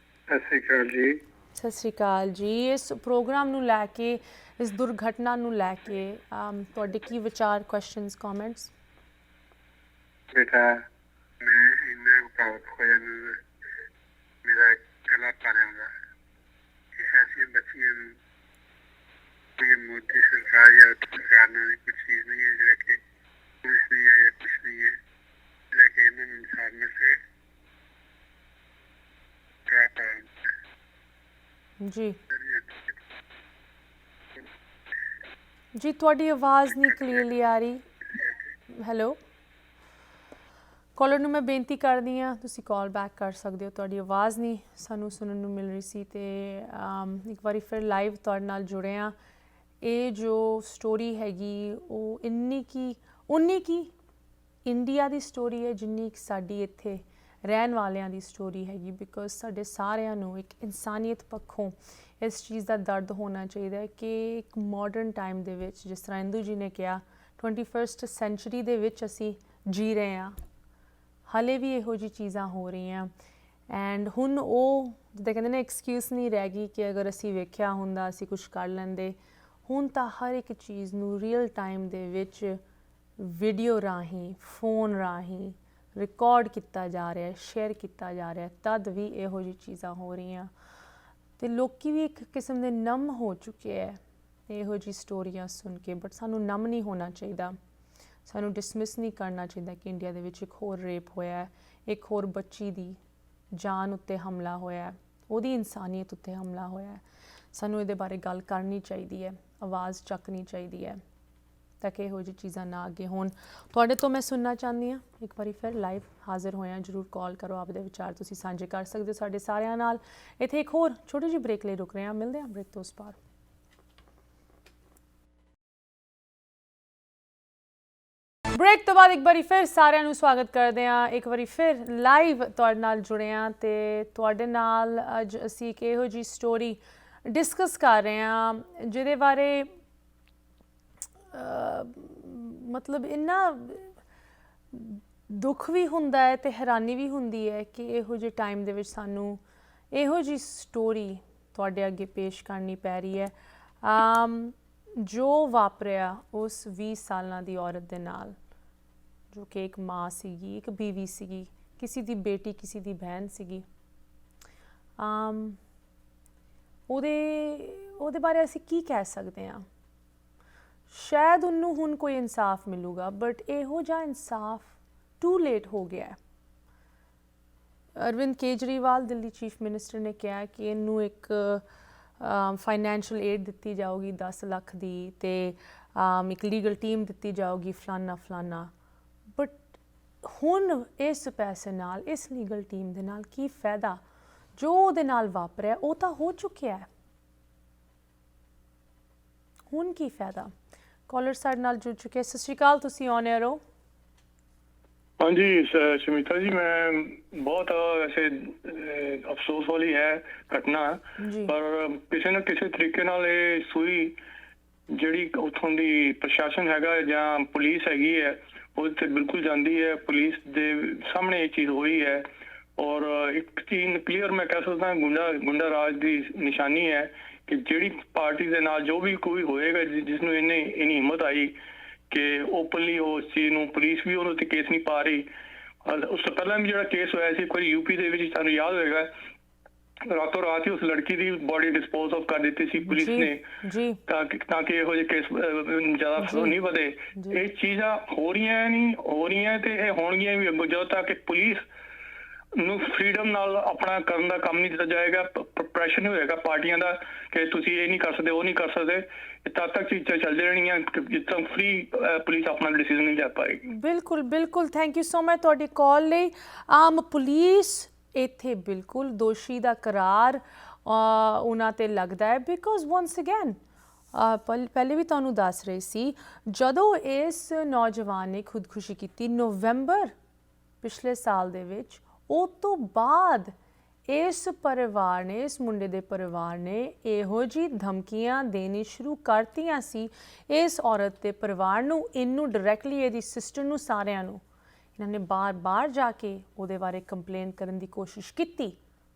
ਸਤਿ ਸ਼੍ਰੀ ਅਕਾਲ ਜੀ। ਸਤਿ ਸ਼੍ਰੀ ਅਕਾਲ ਜੀ। ਇਸ ਪ੍ਰੋਗਰਾਮ ਨੂੰ ਲੈ ਕੇ, ਇਸ ਦੁਰਘਟਨਾ ਨੂੰ ਲੈ ਕੇ ਤੁਹਾਡੇ ਕੀ ਵਿਚਾਰ, ਕੁਐਸਚਨਸ, ਕਮੈਂਟਸ? ਬੇਟਾ, ਮੈਂ ਇੰਨਾ ਭਾਵੁਕ ਹੋ ਜਾਂਦਾ, ਮੇਰਾ ਗਲਾ ਭਰ ਆਉਂਦਾ ਕਿ ਐਸੀ ਬੱਚੀਆਂ ਨੂੰ ਕੋਈ ਮੋਦੀ ਸਰਕਾਰ ਜਾਂ ਸਰਕਾਰ ਨਾਲ ਕੁਝ ਚੀਜ਼ ਨਹੀਂ ਹੈ, ਜਿਹੜਾ ਕਿ ਪੁਲਿਸ ਨਹੀਂ ਹੈ ਜਾਂ ਕੁਛ ਨਹੀਂ ਹੈ, ਜਿਹੜਾ ਕਿ ਇਹਨਾਂ ਨੂੰ ਇਨਸਾਨ ਮਿਲ ਸਕੇ। ਜੀ ਜੀ, ਤੁਹਾਡੀ ਆਵਾਜ਼ ਨਹੀਂ ਕਲੀਅਰਲੀ ਆ ਰਹੀ। ਹੈਲੋ ਕਾਲਰ ਨੂੰ ਮੈਂ ਬੇਨਤੀ ਕਰਦੀ ਹਾਂ, ਤੁਸੀਂ ਕਾਲ ਬੈਕ ਕਰ ਸਕਦੇ ਹੋ, ਤੁਹਾਡੀ ਆਵਾਜ਼ ਨਹੀਂ ਸਾਨੂੰ ਸੁਣਨ ਨੂੰ ਮਿਲ ਰਹੀ ਸੀ। ਤੇ ਇੱਕ ਵਾਰੀ ਫਿਰ ਲਾਈਵ ਤੁਹਾਡੇ ਨਾਲ ਜੁੜੇ ਹਾਂ। ਇਹ ਜੋ ਸਟੋਰੀ ਹੈਗੀ ਉਹ ਉਨੀ ਕੀ ਇੰਡੀਆ ਦੀ ਸਟੋਰੀ ਹੈ ਜਿੰਨੀ ਕਿ ਸਾਡੀ ਇੱਥੇ ਰਹਿਣ ਵਾਲਿਆਂ ਦੀ ਸਟੋਰੀ ਹੈਗੀ। ਬਿਕੋਜ਼ ਸਾਡੇ ਸਾਰਿਆਂ ਨੂੰ ਇੱਕ ਇਨਸਾਨੀਅਤ ਪੱਖੋਂ ਇਸ ਚੀਜ਼ ਦਾ ਦਰਦ ਹੋਣਾ ਚਾਹੀਦਾ ਹੈ ਕਿ ਇੱਕ ਮਾਡਰਨ ਟਾਈਮ ਦੇ ਵਿੱਚ, ਜਿਸ ਤਰ੍ਹਾਂ ਇੰਦੂ ਜੀ ਨੇ ਕਿਹਾ, 21st ਸੈਂਚੁਰੀ ਦੇ ਵਿੱਚ ਅਸੀਂ ਜੀ ਰਹੇ ਹਾਂ, ਹਾਲੇ ਵੀ ਇਹੋ ਜਿਹੀ ਚੀਜ਼ਾਂ ਹੋ ਰਹੀਆਂ। ਐਂਡ ਹੁਣ ਉਹ ਜਿੱਦਾਂ ਕਹਿੰਦੇ ਨੇ ਐਕਸਕਿਊਜ਼ ਨਹੀਂ ਰਹਿ ਗਈ ਕਿ ਅਗਰ ਅਸੀਂ ਵੇਖਿਆ ਹੁੰਦਾ ਅਸੀਂ ਕੁਛ ਕਰ ਲੈਂਦੇ। ਹੁਣ ਤਾਂ ਹਰ ਇੱਕ ਚੀਜ਼ ਨੂੰ ਰੀਅਲ ਟਾਈਮ ਦੇ ਵਿੱਚ ਵੀਡੀਓ ਰਾਹੀਂ, ਫੋਨ ਰਾਹੀਂ ਰਿਕਾਰਡ ਕੀਤਾ ਜਾ ਰਿਹਾ, ਸ਼ੇਅਰ ਕੀਤਾ ਜਾ ਰਿਹਾ, ਤਦ ਵੀ ਇਹੋ ਜਿਹੀ ਚੀਜ਼ਾਂ ਹੋ ਰਹੀਆਂ। ਅਤੇ ਲੋਕ ਵੀ ਇੱਕ ਕਿਸਮ ਦੇ ਨਮ ਹੋ ਚੁੱਕੇ ਹੈ ਇਹੋ ਜਿਹੀ ਸਟੋਰੀਆਂ ਸੁਣ ਕੇ। ਬਟ ਸਾਨੂੰ ਨਮ ਨਹੀਂ ਹੋਣਾ ਚਾਹੀਦਾ, ਸਾਨੂੰ ਡਿਸਮਿਸ ਨਹੀਂ ਕਰਨਾ ਚਾਹੀਦਾ ਕਿ ਇੰਡੀਆ ਦੇ ਵਿੱਚ ਇੱਕ ਹੋਰ ਰੇਪ ਹੋਇਆ, ਇੱਕ ਹੋਰ ਬੱਚੀ ਦੀ ਜਾਨ ਉੱਤੇ ਹਮਲਾ ਹੋਇਆ, ਉਹਦੀ ਇਨਸਾਨੀਅਤ ਉੱਤੇ ਹਮਲਾ ਹੋਇਆ। ਸਾਨੂੰ ਇਹਦੇ ਬਾਰੇ ਗੱਲ ਕਰਨੀ ਚਾਹੀਦੀ ਹੈ, ਆਵਾਜ਼ ਚੱਕਣੀ ਚਾਹੀਦੀ ਹੈ ਤਾਂ ਕਿ ਇਹੋ ਜਿਹੀ ਚੀਜ਼ਾਂ ਨਾ ਅੱਗੇ ਹੋਣ। ਤੁਹਾਡੇ ਤੋਂ ਮੈਂ ਸੁਣਨਾ ਚਾਹੁੰਦੀ ਹਾਂ, ਇੱਕ ਵਾਰੀ ਫਿਰ ਲਾਈਵ ਹਾਜ਼ਰ ਹੋਇਆ, ਜ਼ਰੂਰ ਕਾਲ ਕਰੋ, ਆਪਦੇ ਵਿਚਾਰ ਤੁਸੀਂ ਸਾਂਝੇ ਕਰ ਸਕਦੇ ਹੋ ਸਾਡੇ ਸਾਰਿਆਂ ਨਾਲ। ਇੱਥੇ ਇੱਕ ਹੋਰ ਛੋਟੀ ਜਿਹੀ ਬ੍ਰੇਕ ਲਈ ਰੁਕ ਰਹੇ ਹਾਂ, ਮਿਲਦੇ ਹਾਂ ਬ੍ਰੇਕ ਤੋਂ ਉਸ ਪਾਰ। ਬ੍ਰੇਕ ਤੋਂ ਬਾਅਦ ਇੱਕ ਵਾਰੀ ਫਿਰ ਸਾਰਿਆਂ ਨੂੰ ਸਵਾਗਤ ਕਰਦੇ ਹਾਂ। ਇੱਕ ਵਾਰੀ ਫਿਰ ਲਾਈਵ ਤੁਹਾਡੇ ਨਾਲ ਜੁੜੇ ਹਾਂ ਅਤੇ ਤੁਹਾਡੇ ਨਾਲ ਅੱਜ ਅਸੀਂ ਇੱਕ ਇਹੋ ਜਿਹੀ ਸਟੋਰੀ ਡਿਸਕਸ ਕਰ ਰਹੇ ਹਾਂ ਜਿਹਦੇ ਬਾਰੇ ਮਤਲਬ ਇੰਨਾ ਦੁੱਖ ਵੀ ਹੁੰਦਾ ਹੈ ਅਤੇ ਹੈਰਾਨੀ ਵੀ ਹੁੰਦੀ ਹੈ ਕਿ ਇਹੋ ਜਿਹੇ ਟਾਈਮ ਦੇ ਵਿੱਚ ਸਾਨੂੰ ਇਹੋ ਜਿਹੀ ਸਟੋਰੀ ਤੁਹਾਡੇ ਅੱਗੇ ਪੇਸ਼ ਕਰਨੀ ਪੈ ਰਹੀ ਹੈ। ਜੋ ਵਾਪਰਿਆ ਉਸ 20 ਸਾਲਾਂ ਦੀ ਔਰਤ ਦੇ ਨਾਲ, ਜੋ ਕਿ ਇੱਕ ਮਾਂ ਸੀਗੀ, ਇੱਕ ਬੀਵੀ ਸੀਗੀ, ਕਿਸੇ ਦੀ ਬੇਟੀ, ਕਿਸੇ ਦੀ ਬਹਿਨ ਸੀਗੀ। ਉਹਦੇ ਬਾਰੇ ਅਸੀਂ ਕੀ ਕਹਿ ਸਕਦੇ ਹਾਂ? ਸ਼ਾਇਦ ਉਹਨੂੰ ਹੁਣ ਕੋਈ ਇਨਸਾਫ ਮਿਲੂਗਾ, ਬਟ ਇਹੋ ਜਿਹਾ ਇਨਸਾਫ ਟੂ ਲੇਟ ਹੋ ਗਿਆ ਹੈ। ਅਰਵਿੰਦ ਕੇਜਰੀਵਾਲ ਦਿੱਲੀ ਚੀਫ ਮਿਨਿਸਟਰ ਨੇ ਕਿਹਾ ਕਿ ਇਹਨੂੰ ਇੱਕ ਫਾਈਨੈਂਸ਼ੀਅਲ ਏਡ ਦਿੱਤੀ ਜਾਊਗੀ 10 ਲੱਖ ਦੀ ਤੇ ਇੱਕ ਲੀਗਲ ਟੀਮ ਦਿੱਤੀ ਜਾਊਗੀ ਫਲਾਨਾ ਬਟ ਹੁਣ ਇਸ ਪੈਸੇ ਨਾਲ ਇਸ ਲੀਗਲ ਟੀਮ ਦੇ ਨਾਲ ਕੀ ਫਾਇਦਾ? ਜੋ ਉਹਦੇ ਨਾਲ ਵਾਪਰਿਆ ਉਹ ਤਾਂ ਹੋ ਚੁੱਕਿਆ ਹੈ, ਹੁਣ ਕੀ ਫਾਇਦਾ? ਕਾਲਰ ਸਾਡੇ ਨਾਲ ਜੁੜ ਚੁੱਕੇ। ਸਤਿ ਸ਼੍ਰੀ ਅਕਾਲ, ਤੁਸੀਂ ਔਨ 에ਅਰ ਹੋ। हाँ जी शमिता जी, मैं बहुत वैसे अफसोस वाली है घटना, जी। पर किसी न किसी तरीके नाल ये सूई ਜਿਹੜੀ ਉੱਥੋਂ ਦੀ ਪ੍ਰਸ਼ਾਸਨ ਹੈਗਾ ਜਾਂ ਪੁਲਿਸ ਹੈਗੀ ਹੈ ਉਹ ਤੇ ਬਿਲਕੁਲ ਜਾਂਦੀ ਹੈ। ਪੁਲਿਸ ਦੇ ਸਾਹਮਣੇ ਇਹ ਚੀਜ਼ ਹੋਈ ਹੈ ਔਰ ਇੱਕ ਚੀਜ਼ ਕਲੀਅਰ ਮੈਂ ਕਹਿ ਸਕਦਾ ਗੁੰਡਾ ਰਾਜ ਦੀ ਨਿਸ਼ਾਨੀ ਹੈ ਕਿ ਜਿਹੜੀ ਪਾਰਟੀ ਦੇ ਨਾਲ ਜੋ ਵੀ ਕੋਈ ਹੋਏਗਾ ਜਿਸ ਨੂੰ ਇੰਨੀ ਹਿੰਮਤ ਆਈ ਕਿ ਓਪਨਲੀ ਉਸ ਚੀਜ਼ ਨੂੰ ਪੁਲਿਸ ਵੀ ਉਹਦੇ ਤੇ ਕੇਸ ਨਹੀਂ ਪਾ ਰਹੀ। ਉਸ ਤੋਂ ਪਹਿਲਾਂ ਵੀ ਜਿਹੜਾ ਕੇਸ ਹੋਇਆ ਸੀ ਕੋਈ ਯੂਪੀ ਦੇ ਵਿੱਚ, ਤੁਹਾਨੂੰ ਯਾਦ ਹੋਏਗਾ, ਰਾਤੋਂ ਰਾਤ ਹੀ ਉਸ ਲੜਕੀ ਦੀ ਬੋਡੀ ਡਿਸਪੋਜ਼ ਆਫ ਕਰ ਦਿੱਤੀ ਸੀ ਪੁਲਿਸ ਨੇ ਤਾਂ ਕਿ ਇਹੋ ਜਿਹੇ ਕੇਸ ਜ਼ਿਆਦਾ ਨਹੀਂ ਵਧੇ। ਇਹ ਚੀਜ਼ਾਂ ਹੋ ਰਹੀਆਂ ਤੇ ਇਹ ਹੋਣਗੀਆਂ ਵੀ ਅੱਗੋਂ ਜਦੋਂ ਤੱਕ ਪੁਲਿਸ ਨੂੰ ਫਰੀडम ਨਾਲ ਆਪਣਾ ਕਰਨ ਦਾ ਕੰਮ ਨਹੀਂ ਦਿੱਤਾ ਜਾਏਗਾ, ਪ੍ਰੈਸ਼ਰ ਨਹੀਂ ਹੋਏਗਾ ਪਾਰਟੀਆਂ ਦਾ ਕਿ ਤੁਸੀਂ ਇਹ ਨਹੀਂ ਕਰ ਸਕਦੇ ਉਹ ਨਹੀਂ ਕਰ ਸਕਦੇ, ਤਦ ਤੱਕ ਚੀਜ਼ਾਂ ਚੱਲਦੀਆਂ ਰਹਿਣਗੀਆਂ ਜਿੱਦ ਤੱਕ ਫਰੀ ਪੁਲਿਸ ਆਪਣਾ ਡਿਸੀਜਨ ਨਹੀਂ ਲੈ ਪਾਏਗੀ। ਬਿਲਕੁਲ ਥੈਂਕ ਯੂ ਸੋ ਮਚ ਤੁਹਾਡੀ ਕਾਲ ਲਈ। ਆਮ ਪੁਲਿਸ ਇੱਥੇ ਬਿਲਕੁਲ ਦੋਸ਼ੀ ਦਾ ਕਰਾਰ ਉਹਨਾਂ ਤੇ ਲੱਗਦਾ ਹੈ ਬਿਕੋਜ਼ ਵਾਂਸ ਅਗੇਨ ਪਹਿਲੇ ਵੀ ਤੁਹਾਨੂੰ ਦੱਸ ਰਹੀ ਸੀ ਜਦੋਂ ਇਸ ਨੌਜਵਾਨ ਨੇ ਖੁਦਕੁਸ਼ੀ ਕੀਤੀ ਨਵੰਬਰ ਪਿਛਲੇ ਸਾਲ ਦੇ ਵਿੱਚ, ਉਹ ਤੋਂ ਬਾਅਦ ਇਸ ਪਰਿਵਾਰ ਨੇ, ਇਸ ਮੁੰਡੇ ਦੇ ਪਰਿਵਾਰ ਨੇ ਇਹੋ ਜਿਹੀ ਧਮਕੀਆਂ ਦੇਣੀ ਸ਼ੁਰੂ ਕਰਤੀਆਂ ਸੀ ਇਸ ਔਰਤ ਦੇ ਪਰਿਵਾਰ ਨੂੰ, ਇਹਨੂੰ ਡਾਇਰੈਕਟਲੀ, ਇਹਦੀ ਸਿਸਟਰ ਨੂੰ, ਸਾਰਿਆਂ ਨੂੰ। ਇਹਨਾਂ ਨੇ ਬਾਰ ਜਾ ਕੇ ਉਹਦੇ ਬਾਰੇ ਕੰਪਲੇਨ ਕਰਨ ਦੀ ਕੋਸ਼ਿਸ਼ ਕੀਤੀ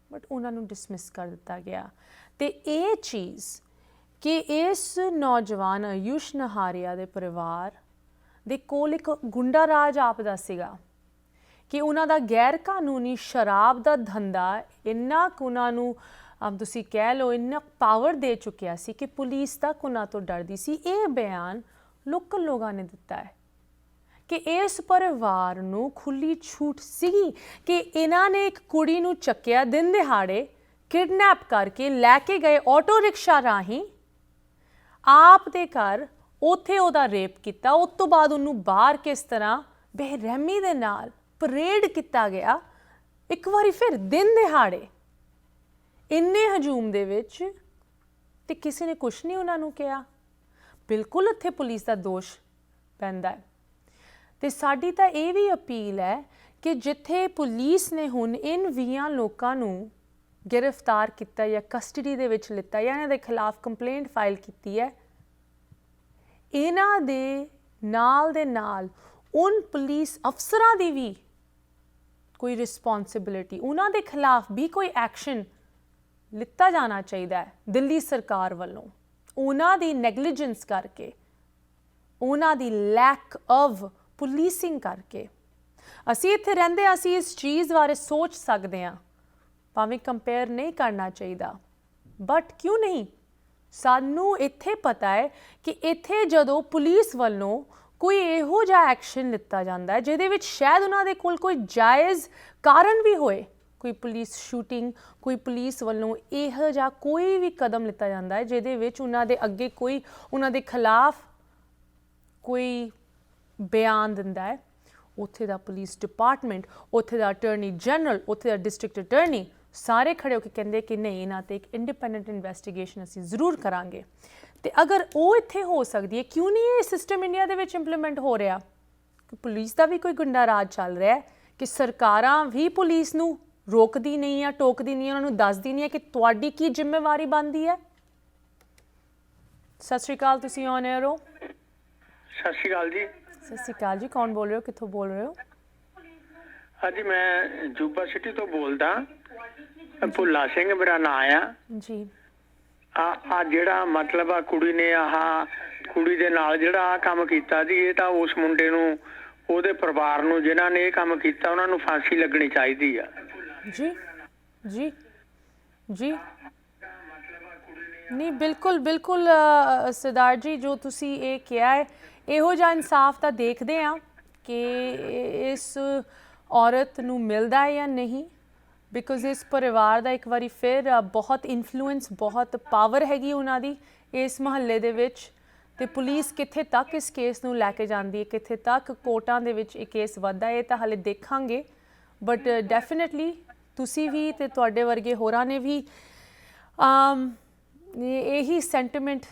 ਬਟ ਉਹਨਾਂ ਨੂੰ ਡਿਸਮਿਸ ਕਰ ਦਿੱਤਾ ਗਿਆ। ਤੇ ਇਹ ਚੀਜ਼ ਕਿ ਇਸ ਨੌਜਵਾਨ ਆਯੂਸ਼ ਨਹਾਰੀਆ ਦੇ ਪਰਿਵਾਰ ਦੇ ਕੋਲ ਇੱਕ ਗੁੰਡਾ ਰਾਜ ਆਪਦਾ ਸੀਗਾ ਕਿ ਉਹਨਾਂ ਦਾ ਗੈਰ ਕਾਨੂੰਨੀ ਸ਼ਰਾਬ ਦਾ ਧੰਦਾ ਇੰਨਾ ਕੁ ਉਹਨਾਂ ਨੂੰ ਤੁਸੀਂ ਕਹਿ ਲਓ ਇੰਨਾ ਪਾਵਰ ਦੇ ਚੁੱਕਿਆ ਸੀ ਕਿ ਪੁਲਿਸ ਤੱਕ ਉਹਨਾਂ ਤੋਂ ਡਰਦੀ ਸੀ। ਇਹ ਬਿਆਨ ਲੋਕਲ ਲੋਕਾਂ ਨੇ ਦਿੱਤਾ ਹੈ ਕਿ ਇਸ ਪਰਿਵਾਰ ਨੂੰ ਖੁੱਲੀ ਛੂਟ ਸੀਗੀ ਕਿ ਇਹਨਾਂ ਨੇ ਇੱਕ ਕੁੜੀ ਨੂੰ ਚੱਕਿਆ ਦਿਨ ਦਿਹਾੜੇ, ਕਿਡਨੈਪ ਕਰਕੇ ਲੈ ਕੇ ਗਏ ਆਟੋ ਰਿਕਸ਼ਾ ਰਾਹੀਂ ਆਪ ਦੇ ਘਰ, ਉੱਥੇ ਉਹਦਾ ਰੇਪ ਕੀਤਾ। ਉਸ ਤੋਂ ਬਾਅਦ ਉਹਨੂੰ ਬਾਹਰ ਕਿਸ ਤਰ੍ਹਾਂ ਬੇਰਹਿਮੀ ਦੇ ਨਾਲ ਪਰੇਡ ਕੀਤਾ ਗਿਆ ਇੱਕ ਵਾਰੀ ਫਿਰ ਦਿਨ ਦਿਹਾੜੇ ਇੰਨੇ ਹਜੂਮ ਦੇ ਵਿੱਚ, ਤੇ ਕਿਸੇ ਨੇ ਕੁਛ ਨਹੀਂ ਉਹਨਾਂ ਨੂੰ ਕਿਹਾ। ਬਿਲਕੁਲ ਉੱਥੇ ਪੁਲਿਸ ਦਾ ਦੋਸ਼ ਪੈਂਦਾ ਹੈ। ਤੇ ਸਾਡੀ ਤਾਂ ਇਹ ਵੀ ਅਪੀਲ ਹੈ ਕਿ ਜਿੱਥੇ ਪੁਲਿਸ ਨੇ ਹੁਣ ਇਨ 20 ਲੋਕਾਂ ਨੂੰ ਗ੍ਰਿਫਤਾਰ ਕੀਤਾ ਜਾਂ ਕਸਟਡੀ ਦੇ ਵਿੱਚ ਲਿੱਤਾ ਜਾਂ ਇਹਨਾਂ ਦੇ ਖਿਲਾਫ ਕੰਪਲੇਂਟ ਫਾਈਲ ਕੀਤੀ ਹੈ, ਇਹਨਾਂ ਦੇ ਨਾਲ ਦੇ ਨਾਲ ਉਨ ਪੁਲਿਸ ਅਫਸਰਾਂ ਦੀ ਵੀ ਕੋਈ ਰਿਸਪੌਂਸਿਬਿਲਿਟੀ, ਉਹਨਾਂ ਦੇ ਖਿਲਾਫ ਵੀ ਕੋਈ ਐਕਸ਼ਨ ਲਿੱਤਾ ਜਾਣਾ ਚਾਹੀਦਾ ਹੈ ਦਿੱਲੀ ਸਰਕਾਰ ਵੱਲੋਂ। ਉਹਨਾਂ ਦੀ ਨੈਗਲੀਜੈਂਸ ਕਰਕੇ, ਉਹਨਾਂ ਦੀ ਲੈਕ ਆਫ ਪੁਲਿਸਿੰਗ ਕਰਕੇ। ਅਸੀਂ ਇੱਥੇ ਰਹਿੰਦੇ, ਅਸੀਂ ਇਸ ਚੀਜ਼ ਬਾਰੇ ਸੋਚ ਸਕਦੇ ਹਾਂ, ਭਾਵੇਂ ਕੰਪੇਅਰ ਨਹੀਂ ਕਰਨਾ ਚਾਹੀਦਾ ਬਟ ਕਿਉਂ ਨਹੀਂ, ਸਾਨੂੰ ਇੱਥੇ ਪਤਾ ਹੈ ਕਿ ਇੱਥੇ ਜਦੋਂ ਪੁਲਿਸ ਵੱਲੋਂ ਕੋਈ ਇਹੋ ਜਿਹਾ ਐਕਸ਼ਨ ਲਿੱਤਾ ਜਾਂਦਾ ਹੈ ਜਿਹਦੇ ਵਿੱਚ ਸ਼ਾਇਦ ਉਹਨਾਂ ਦੇ ਕੋਲ ਕੋਈ ਜਾਇਜ਼ ਕਾਰਨ ਵੀ ਹੋਏ, ਕੋਈ ਪੁਲਿਸ ਸ਼ੂਟਿੰਗ, ਕੋਈ ਪੁਲਿਸ ਵੱਲੋਂ ਇਹੋ ਜਿਹਾ ਕੋਈ ਵੀ ਕਦਮ ਲਿੱਤਾ ਜਾਂਦਾ ਹੈ ਜਿਹਦੇ ਵਿੱਚ ਉਹਨਾਂ ਦੇ ਅੱਗੇ ਕੋਈ ਉਹਨਾਂ ਦੇ ਖਿਲਾਫ ਕੋਈ ਬਿਆਨ ਦਿੰਦਾ ਹੈ, ਉੱਥੇ ਦਾ ਪੁਲਿਸ ਡਿਪਾਰਟਮੈਂਟ, ਉੱਥੇ ਦਾ ਅਟਰਨੀ ਜਨਰਲ, ਉੱਥੇ ਦਾ ਡਿਸਟ੍ਰਿਕਟ ਅਟਰਨੀ ਸਾਰੇ ਖੜੇ ਹੋ ਕੇ ਕਹਿੰਦੇ ਕਿ ਨਹੀਂ, ਇਹਨਾਂ ਤੇ ਇੱਕ ਇੰਡੀਪੈਂਡੈਂਟ ਇਨਵੈਸਟੀਗੇਸ਼ਨ ਅਸੀਂ ਜ਼ਰੂਰ ਕਰਾਂਗੇ। ਤੇ ਅਗਰ ਉਹ ਇੱਥੇ ਹੋ ਸਕਦੀ ਹੈ, ਕਿਉਂ ਨਹੀਂ ਇਹ ਸਿਸਟਮ ਇੰਡੀਆ ਦੇ ਵਿੱਚ ਇੰਪਲੀਮੈਂਟ ਹੋ ਰਿਹਾ? ਕਿ ਪੁਲਿਸ ਦਾ ਵੀ ਕੋਈ ਗੁੰਡਾ ਰਾਜ ਚੱਲ ਰਿਹਾ ਹੈ ਕਿ ਸਰਕਾਰਾਂ ਵੀ ਪੁਲਿਸ ਨੂੰ ਰੋਕਦੀ ਨਹੀਂ ਆ, ਟੋਕਦੀ ਨਹੀਂ, ਉਹਨਾਂ ਨੂੰ ਦੱਸਦੀ ਨਹੀਂ ਹੈ ਕਿ ਤੁਹਾਡੀ ਕੀ ਜ਼ਿੰਮੇਵਾਰੀ ਬਣਦੀ ਹੈ। ਸਤਿ ਸ਼੍ਰੀ ਅਕਾਲ, ਤੁਸੀਂ ਔਨ 에ਅਰ ਹੋ। ਸਤਿ ਸ਼੍ਰੀ ਅਕਾਲ ਜੀ। ਸਤਿ ਸ਼੍ਰੀ ਅਕਾਲ ਜੀ, ਕੌਣ ਬੋਲ ਰਹੇ ਹੋ, ਕਿੱਥੋਂ ਬੋਲ ਰਹੇ ਹੋ? ਹਾਂਜੀ, ਮੈਂ ਜੂਬਾ ਸਿਟੀ ਤੋਂ ਬੋਲਦਾ, ਭੁੱਲਾ ਸਿੰਘ ਮੇਰਾ ਨਾਂ ਆ ਜੀ। ਆ ਜਿਹੜਾ ਮਤਲਬ ਆ ਕੁੜੀ ਨੇ ਕੁੜੀ ਦੇ ਨਾਲ ਜਿਹੜਾ ਆ ਕੰਮ ਕੀਤਾ ਜੀ, ਇਹ ਤਾਂ ਉਸ ਮੁੰਡੇ ਨੂੰ, ਉਹਦੇ ਪਰਿਵਾਰ ਨੂੰ ਜਿਨ੍ਹਾਂ ਨੇ ਇਹ ਕੰਮ ਕੀਤਾ, ਉਹਨਾਂ ਨੂੰ ਫਾਂਸੀ ਲੱਗਣੀ ਚਾਹੀਦੀ ਆ। ਜੀ ਜੀ ਜੀ ਨਹੀਂ, ਬਿਲਕੁਲ ਸਰਦਾਰ ਜੀ, ਜੋ ਤੁਸੀਂ ਇਹ ਕਿਹਾ ਹੈ, ਇਹੋ ਜਿਹਾ ਇਨਸਾਫ ਤਾਂ ਦੇਖਦੇ ਹਾਂ ਕਿ ਇਸ ਔਰਤ ਨੂੰ ਮਿਲਦਾ ਹੈ ਜਾਂ ਨਹੀਂ। ਬਿਕੋਜ਼ ਇਸ ਪਰਿਵਾਰ ਦਾ ਇੱਕ ਵਾਰੀ ਫਿਰ ਬਹੁਤ ਇਨਫਲੂਐਂਸ, ਬਹੁਤ ਪਾਵਰ ਹੈਗੀ ਉਹਨਾਂ ਦੀ ਇਸ ਮੁਹੱਲੇ ਦੇ ਵਿੱਚ, ਤੇ ਪੁਲਿਸ ਕਿੱਥੇ ਤੱਕ ਇਸ ਕੇਸ ਨੂੰ ਲੈ ਕੇ ਜਾਂਦੀ ਹੈ, ਕਿੱਥੇ ਤੱਕ ਕੋਰਟਾਂ ਦੇ ਵਿੱਚ ਇਹ ਕੇਸ ਵੱਧਦਾ ਹੈ, ਤਾਂ ਹਾਲੇ ਦੇਖਾਂਗੇ। ਬਟ ਡੈਫੀਨਿਟਲੀ ਤੁਸੀਂ ਵੀ ਤੇ ਤੁਹਾਡੇ ਵਰਗੇ ਹੋਰਾਂ ਨੇ ਵੀ ਇਹੀ ਸੈਂਟੀਮੈਂਟ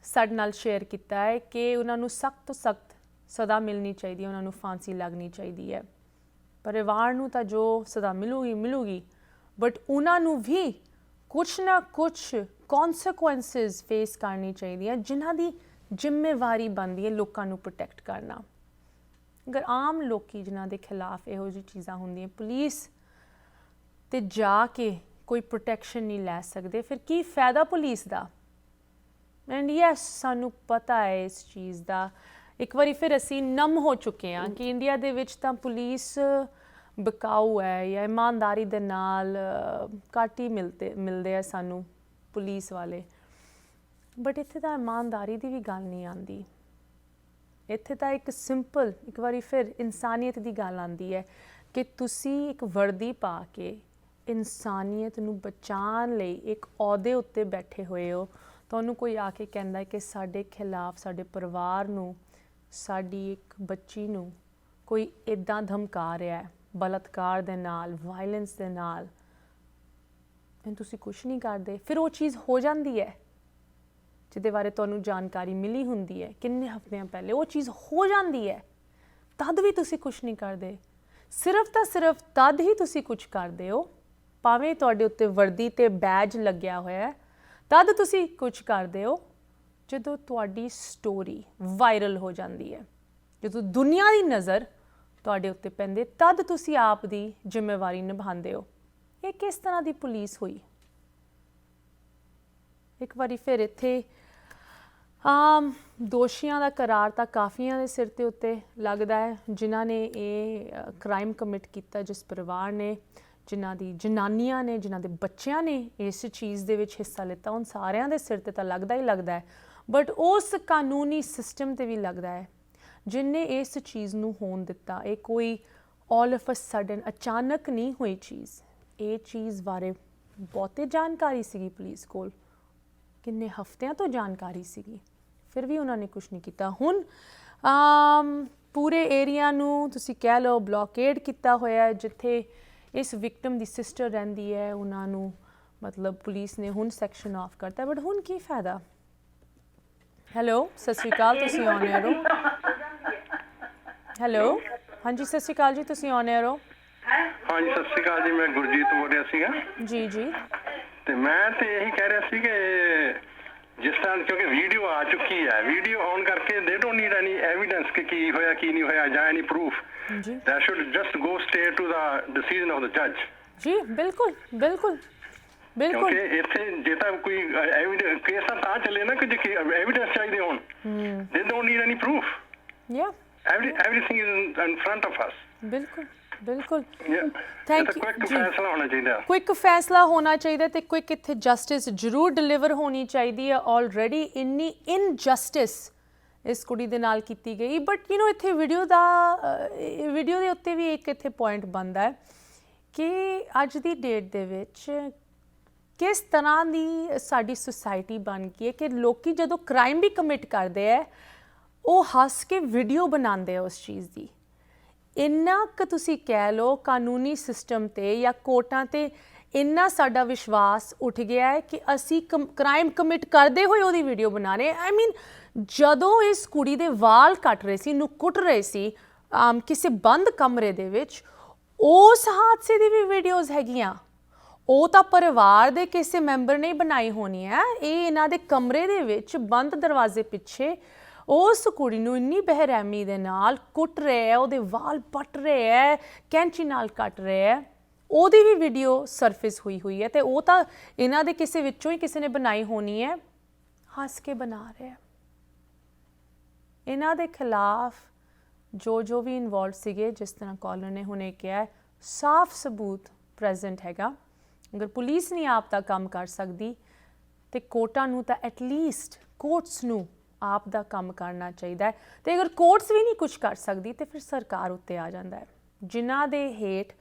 ਸਾਡੇ ਨਾਲ ਸ਼ੇਅਰ ਕੀਤਾ ਹੈ ਕਿ ਉਹਨਾਂ ਨੂੰ ਸਖਤ ਤੋਂ ਸਖਤ ਸਜ਼ਾ ਮਿਲਣੀ ਚਾਹੀਦੀ ਹੈ, ਉਹਨਾਂ ਨੂੰ ਫਾਂਸੀ ਲੱਗਣੀ ਚਾਹੀਦੀ ਹੈ। ਪਰਿਵਾਰ ਨੂੰ ਤਾਂ ਜੋ ਸਜ਼ਾ ਮਿਲੂਗੀ ਬਟ ਉਹਨਾਂ ਨੂੰ ਵੀ ਕੁਛ ਨਾ ਕੁਛ ਕੌਨਸੀਕੁਐਂਸਿਸ ਫੇਸ ਕਰਨੀ ਚਾਹੀਦੀ ਹੈ, ਜਿਨ੍ਹਾਂ ਦੀ ਜ਼ਿੰਮੇਵਾਰੀ ਬਣਦੀ ਹੈ ਲੋਕਾਂ ਨੂੰ ਪ੍ਰੋਟੈਕਟ ਕਰਨਾ। ਅਗਰ ਆਮ ਲੋਕੀ ਜਿਨ੍ਹਾਂ ਦੇ ਖਿਲਾਫ ਇਹੋ ਜਿਹੀ ਚੀਜ਼ਾਂ ਹੁੰਦੀਆਂ, ਪੁਲਿਸ ਤੇ ਜਾ ਕੇ ਕੋਈ ਪ੍ਰੋਟੈਕਸ਼ਨ ਨਹੀਂ ਲੈ ਸਕਦੇ, ਫਿਰ ਕੀ ਫਾਇਦਾ ਪੁਲਿਸ ਦਾ? ਐਂਡ ਯੈਸ, ਸਾਨੂੰ ਪਤਾ ਹੈ ਇਸ ਚੀਜ਼ ਦਾ। ਇੱਕ ਵਾਰੀ ਫਿਰ ਅਸੀਂ ਨਮ ਹੋ ਚੁੱਕੇ ਹਾਂ ਕਿ ਇੰਡੀਆ ਦੇ ਵਿੱਚ ਤਾਂ ਪੁਲਿਸ ਬਕਾਊ ਹੈ ਜਾਂ ਇਮਾਨਦਾਰੀ ਦੇ ਨਾਲ ਘੱਟ ਹੀ ਮਿਲਦੇ ਆ ਸਾਨੂੰ ਪੁਲਿਸ ਵਾਲੇ। ਬਟ ਇੱਥੇ ਤਾਂ ਇਮਾਨਦਾਰੀ ਦੀ ਵੀ ਗੱਲ ਨਹੀਂ ਆਉਂਦੀ, ਇੱਥੇ ਤਾਂ ਇੱਕ ਸਿੰਪਲ, ਇੱਕ ਵਾਰੀ ਫਿਰ ਇਨਸਾਨੀਅਤ ਦੀ ਗੱਲ ਆਉਂਦੀ ਹੈ ਕਿ ਤੁਸੀਂ ਇੱਕ ਵਰਦੀ ਪਾ ਕੇ ਇਨਸਾਨੀਅਤ ਨੂੰ ਬਚਾਉਣ ਲਈ ਇੱਕ ਅਹੁਦੇ ਉੱਤੇ ਬੈਠੇ ਹੋਏ ਹੋ, ਤੁਹਾਨੂੰ ਕੋਈ ਆ ਕੇ ਕਹਿੰਦਾ ਕਿ ਸਾਡੇ ਖਿਲਾਫ, ਸਾਡੇ ਪਰਿਵਾਰ ਨੂੰ, ਸਾਡੀ ਇੱਕ ਬੱਚੀ ਨੂੰ ਕੋਈ ਇੱਦਾਂ ਧਮਕਾ ਰਿਹਾ ਹੈ ਬਲਾਤਕਾਰ ਦੇ ਨਾਲ, ਵਾਇਲੈਂਸ ਦੇ ਨਾਲ, ਅਤੇ ਤੁਸੀਂ ਕੁਛ ਨਹੀਂ ਕਰਦੇ। ਫਿਰ ਉਹ ਚੀਜ਼ ਹੋ ਜਾਂਦੀ ਹੈ ਜਿਹਦੇ ਬਾਰੇ ਤੁਹਾਨੂੰ ਜਾਣਕਾਰੀ ਮਿਲੀ ਹੁੰਦੀ ਹੈ ਕਿੰਨੇ ਹਫ਼ਤਿਆਂ ਪਹਿਲੇ, ਉਹ ਚੀਜ਼ ਹੋ ਜਾਂਦੀ ਹੈ, ਤਦ ਵੀ ਤੁਸੀਂ ਕੁਛ ਨਹੀਂ ਕਰਦੇ। ਸਿਰਫ ਤਾਂ ਸਿਰਫ ਤਦ ਹੀ ਤੁਸੀਂ ਕੁਛ ਕਰਦੇ ਹੋ, ਭਾਵੇਂ ਤੁਹਾਡੇ ਉੱਤੇ ਵਰਦੀ ਤੇ ਬੈਜ ਲੱਗਿਆ ਹੋਇਆ ਹੈ, ਤਦ ਤੁਸੀਂ ਕੁਛ ਕਰਦੇ ਹੋ ਜਦੋਂ ਤੁਹਾਡੀ ਸਟੋਰੀ ਵਾਇਰਲ ਹੋ ਜਾਂਦੀ ਹੈ, ਜਦੋਂ ਦੁਨੀਆ ਦੀ ਨਜ਼ਰ ਤੁਹਾਡੇ ਉੱਤੇ ਪੈਂਦੇ, ਤਦ ਤੁਸੀਂ ਆਪ ਦੀ ਜ਼ਿੰਮੇਵਾਰੀ ਨਿਭਾਉਂਦੇ ਹੋ। ਇਹ ਕਿਸ ਤਰ੍ਹਾਂ ਦੀ ਪੁਲਿਸ ਹੋਈ? ਇੱਕ ਵਾਰੀ ਫਿਰ ਇੱਥੇ ਦੋਸ਼ੀਆਂ ਦਾ ਕਰਾਰ ਤਾਂ ਕਾਫੀਆਂ ਦੇ ਸਿਰ ਤੇ ਉੱਤੇ ਲੱਗਦਾ ਹੈ, ਜਿਨ੍ਹਾਂ ਨੇ ਇਹ ਕ੍ਰਾਈਮ ਕਮਿਟ ਕੀਤਾ, ਜਿਸ ਪਰਿਵਾਰ ਨੇ, ਜਿਨ੍ਹਾਂ ਦੀ ਜਨਾਨੀਆਂ ਨੇ, ਜਿਨ੍ਹਾਂ ਦੇ ਬੱਚਿਆਂ ਨੇ ਇਸ ਚੀਜ਼ ਦੇ ਵਿੱਚ ਹਿੱਸਾ ਲਿੱਤਾ, ਉਨ ਸਾਰਿਆਂ ਦੇ ਸਿਰ ਤੇ ਤਾਂ ਲੱਗਦਾ ਹੀ ਲੱਗਦਾ ਹੈ। ਬਟ ਉਸ ਕਾਨੂੰਨੀ ਸਿਸਟਮ ਤੇ ਵੀ ਲੱਗਦਾ ਹੈ ਜਿਨਨੇ ਇਸ ਚੀਜ਼ ਨੂੰ ਹੋਣ ਦਿੱਤਾ। ਇਹ ਕੋਈ ਆਲ ਆਫ ਅ ਸਡਨ ਅਚਾਨਕ ਨਹੀਂ ਹੋਈ ਚੀਜ਼, ਇਹ ਚੀਜ਼ ਬਾਰੇ ਬਹੁਤੇ ਜਾਣਕਾਰੀ ਸੀਗੀ ਪੁਲਿਸ ਕੋਲ, ਕਿੰਨੇ ਹਫ਼ਤਿਆਂ ਤੋਂ ਜਾਣਕਾਰੀ ਸੀਗੀ, ਫਿਰ ਵੀ ਉਹਨਾਂ ਨੇ ਕੁਛ ਨਹੀਂ ਕੀਤਾ। ਹੁਣ ਪੂਰੇ ਏਰੀਆ ਨੂੰ ਤੁਸੀਂ ਕਹਿ ਲਓ ਬਲੋਕੇਡ ਕੀਤਾ ਹੋਇਆ, ਜਿੱਥੇ ਇਸ ਵਿਕਟਮ ਦੀ ਸਿਸਟਰ ਰਹਿੰਦੀ ਹੈ, ਉਹਨਾਂ ਨੂੰ ਮਤਲਬ ਪੁਲਿਸ ਨੇ ਹੁਣ ਸੈਕਸ਼ਨ ਆਫ ਕਰਤਾ। ਬਟ ਹੁਣ ਕੀ ਫਾਇਦਾ? ਹੈਲੋ, ਸਤਿ ਸ਼੍ਰੀ ਅਕਾਲ, ਤੁਸੀਂ ਔਨ 에ਅਰ ਹੋ। ਹੈਲੋ, ਹਾਂਜੀ ਸਤਿ ਸ਼੍ਰੀ ਅਕਾਲ ਜੀ, ਤੁਸੀਂ ਔਨ 에ਅਰ ਹੋ। ਹਾਂਜੀ ਸਤਿ ਸ਼੍ਰੀ ਅਕਾਲ ਜੀ, ਮੈਂ ਗੁਰਜੀਤ ਬੋਲ ਰਿਹਾ ਸੀਗਾ ਜੀ ਜੀ। ਤੇ ਮੈਂ ਤੇ ਇਹੀ ਕਹਿ ਰਿਹਾ ਸੀ ਕਿ ਜਿਸ ਤਰ੍ਹਾਂ ਕਿਉਂਕਿ ਵੀਡੀਓ ਆ ਚੁੱਕੀ ਹੈ, ਵੀਡੀਓ ਆਨ ਕਰਕੇ they don't need any evidence ਕਿ ਕੀ ਹੋਇਆ ਕੀ ਨਹੀਂ ਹੋਇਆ ਜਾਂ ਐਨੀ ਪ੍ਰੂਫ, ਜੀ that should just go straight to the decision of the judge। ਜੀ ਬਿਲਕੁਲ ਬਿਲਕੁਲ ਬਿਲकुल। ਕਿਉਂਕਿ ਇੱਥੇ ਜੇ ਤਾਂ ਕੋਈ ਐਵੀਡੈਂਸ ਕੇਸ ਤਾਂ ਚੱਲੇ ਨਾ ਕਿ ਜੇ ਐਵੀਡੈਂਸ ਚਾਹੀਦੇ ਹੋਣ, they don't need any proof। Yeah, everything is in front of us। ਬਿਲਕੁਲ ਬਿਲकुल। Thank you. ਕੁਇਕ ਫੈਸਲਾ ਹੋਣਾ ਚਾਹੀਦਾ, ਕੁਇਕ ਫੈਸਲਾ ਹੋਣਾ ਚਾਹੀਦਾ ਤੇ ਕੁਇਕ ਇੱਥੇ ਜਸਟਿਸ ਜ਼ਰੂਰ ਡਿਲੀਵਰ ਹੋਣੀ ਚਾਹੀਦੀ ਹੈ। ਆਲਰੇਡੀ ਇੰਨੀ ਇਨਜਸਟਿਸ ਇਸ ਕੁੜੀ ਦੇ ਨਾਲ ਕੀਤੀ ਗਈ। ਬਟ ਯੂ نو ਇੱਥੇ ਵੀਡੀਓ ਦੇ ਉੱਤੇ ਵੀ ਇੱਕ ਇੱਥੇ ਪੁਆਇੰਟ ਬਣਦਾ ਹੈ ਕਿ ਅੱਜ ਦੀ ਡੇਟ ਦੇ ਵਿੱਚ ਕਿਸ ਤਰ੍ਹਾਂ ਦੀ ਸਾਡੀ ਸੁਸਾਇਟੀ ਬਣ ਗਈ ਹੈ ਕਿ ਲੋਕੀ ਜਦੋਂ ਕ੍ਰਾਈਮ ਵੀ ਕਮਿਟ ਕਰਦੇ ਹੈ ਉਹ ਹੱਸ ਕੇ ਵੀਡੀਓ ਬਣਾਉਂਦੇ ਆ ਉਸ ਚੀਜ਼ ਦੀ। ਇੰਨਾ ਕੁ ਤੁਸੀਂ ਕਹਿ ਲਓ ਕਾਨੂੰਨੀ ਸਿਸਟਮ 'ਤੇ ਜਾਂ ਕੋਰਟਾਂ 'ਤੇ ਇੰਨਾ ਸਾਡਾ ਵਿਸ਼ਵਾਸ ਉੱਠ ਗਿਆ ਹੈ ਕਿ ਅਸੀਂ ਕ੍ਰਾਈਮ ਕਮਿਟ ਕਰਦੇ ਹੋਏ ਉਹਦੀ ਵੀਡੀਓ ਬਣਾ ਰਹੇ। ਆਈ ਮੀਨ ਜਦੋਂ ਇਸ ਕੁੜੀ ਦੇ ਵਾਲ ਕੱਟ ਰਹੇ ਸੀ, ਇਹਨੂੰ ਕੁੱਟ ਰਹੇ ਸੀ ਕਿਸੇ ਬੰਦ ਕਮਰੇ ਦੇ ਵਿੱਚ, ਉਸ ਹਾਦਸੇ ਦੀ ਵੀ ਵੀਡੀਓਜ਼ ਹੈਗੀਆਂ। ਉਹ ਤਾਂ ਪਰਿਵਾਰ ਦੇ ਕਿਸੇ ਮੈਂਬਰ ਨੇ ਬਣਾਈ ਹੋਣੀ ਹੈ। ਇਹ ਇਹਨਾਂ ਦੇ ਕਮਰੇ ਦੇ ਵਿੱਚ ਬੰਦ ਦਰਵਾਜ਼ੇ ਪਿੱਛੇ ਉਸ ਕੁੜੀ ਨੂੰ ਇੰਨੀ ਬੇਰਹਿਮੀ ਦੇ ਨਾਲ ਕੁੱਟ ਰਹੇ ਹੈ, ਉਹਦੇ ਵਾਲ ਪੱਟ ਰਹੇ ਹੈ, ਕੈਂਚੀ ਨਾਲ ਕੱਟ ਰਹੇ ਹੈ, ਉਹਦੀ ਵੀ ਵੀਡੀਓ ਸਰਫੇਸ ਹੋਈ ਹੈ। ਤੇ ਉਹ ਤਾਂ ਇਹਨਾਂ ਦੇ ਕਿਸੇ ਵਿੱਚੋਂ ਹੀ ਕਿਸੇ ਨੇ ਬਣਾਈ ਹੋਣੀ ਹੈ, ਹੱਸ ਕੇ ਬਣਾ ਰਿਹਾ। ਇਹਨਾਂ ਦੇ ਖਿਲਾਫ ਜੋ ਵੀ ਇਨਵੋਲਵ ਸੀਗੇ, ਜਿਸ ਤਰ੍ਹਾਂ ਕਾਲਰ ਨੇ ਹੁਣੇ ਕਿਹਾ, ਸਾਫ਼ ਸਬੂਤ ਪ੍ਰੈਜ਼ੈਂਟ ਹੈਗਾ। ਅਗਰ ਪੁਲਿਸ ਨਹੀਂ ਆਪ ਦਾ ਕੰਮ ਕਰ ਸਕਦੀ ਤੇ ਕੋਰਟਾਂ ਨੂੰ ਤਾਂ ਐਟਲੀਸਟ ਕੋਰਟਸ ਨੂੰ ਆਪ ਦਾ ਕੰਮ ਕਰਨਾ ਚਾਹੀਦਾ ਹੈ। ਤੇ ਅਗਰ ਕੋਰਟਸ ਵੀ ਨਹੀਂ ਕੁਝ ਕਰ ਸਕਦੀ ਤੇ ਫਿਰ ਸਰਕਾਰ ਉੱਤੇ ਆ ਜਾਂਦਾ ਹੈ, ਜਿਨ੍ਹਾਂ ਦੇ ਹੇਠ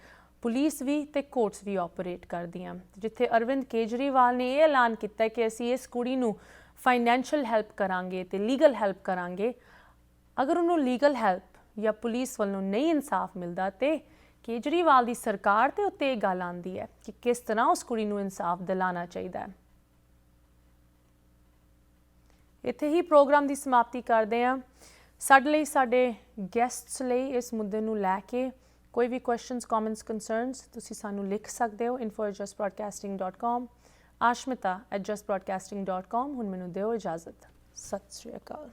ਪੁਲਿਸ ਵੀ ਤੇ ਕੋਰਟਸ ਵੀ ਆਪਰੇਟ ਕਰਦੀਆਂ। ਜਿੱਥੇ ਅਰਵਿੰਦ ਕੇਜਰੀਵਾਲ ਨੇ ਇਹ ਐਲਾਨ ਕੀਤਾ ਕਿ ਅਸੀਂ ਇਸ ਕੁੜੀ ਨੂੰ ਫਾਈਨੈਂਸ਼ੀਅਲ ਹੈਲਪ ਕਰਾਂਗੇ ਤੇ ਲੀਗਲ ਹੈਲਪ ਕਰਾਂਗੇ। ਅਗਰ ਉਹਨੂੰ ਲੀਗਲ ਹੈਲਪ ਜਾਂ ਪੁਲਿਸ ਵੱਲੋਂ ਨਹੀਂ ਇਨਸਾਫ ਮਿਲਦਾ ਤੇ ਕੇਜਰੀਵਾਲ ਦੀ ਸਰਕਾਰ ਦੇ ਉੱਤੇ ਇਹ ਗੱਲ ਆਉਂਦੀ ਹੈ ਕਿ ਕਿਸ ਤਰ੍ਹਾਂ ਉਸ ਕੁੜੀ ਨੂੰ ਇਨਸਾਫ ਦਿਲਾਉਣਾ ਚਾਹੀਦਾ ਹੈ। ਇੱਥੇ ਹੀ ਪ੍ਰੋਗਰਾਮ ਦੀ ਸਮਾਪਤੀ ਕਰਦੇ ਹਾਂ। ਸਾਡੇ ਲਈ, ਸਾਡੇ ਗੈਸਟਸ ਲਈ ਇਸ ਮੁੱਦੇ ਨੂੰ ਲੈ ਕੇ ਕੋਈ ਵੀ ਕੁਐਸਚਨਸ, ਕਮੈਂਟਸ, ਕੰਸਰਨਸ ਤੁਸੀਂ ਸਾਨੂੰ ਲਿਖ ਸਕਦੇ ਹੋ info@justbroadcasting.com, ashmita@justbroadcasting.com। ਹੁਣ ਮੈਨੂੰ ਦਿਓ ਇਜਾਜ਼ਤ। ਸਤਿ ਸ਼੍ਰੀ ਅਕਾਲ।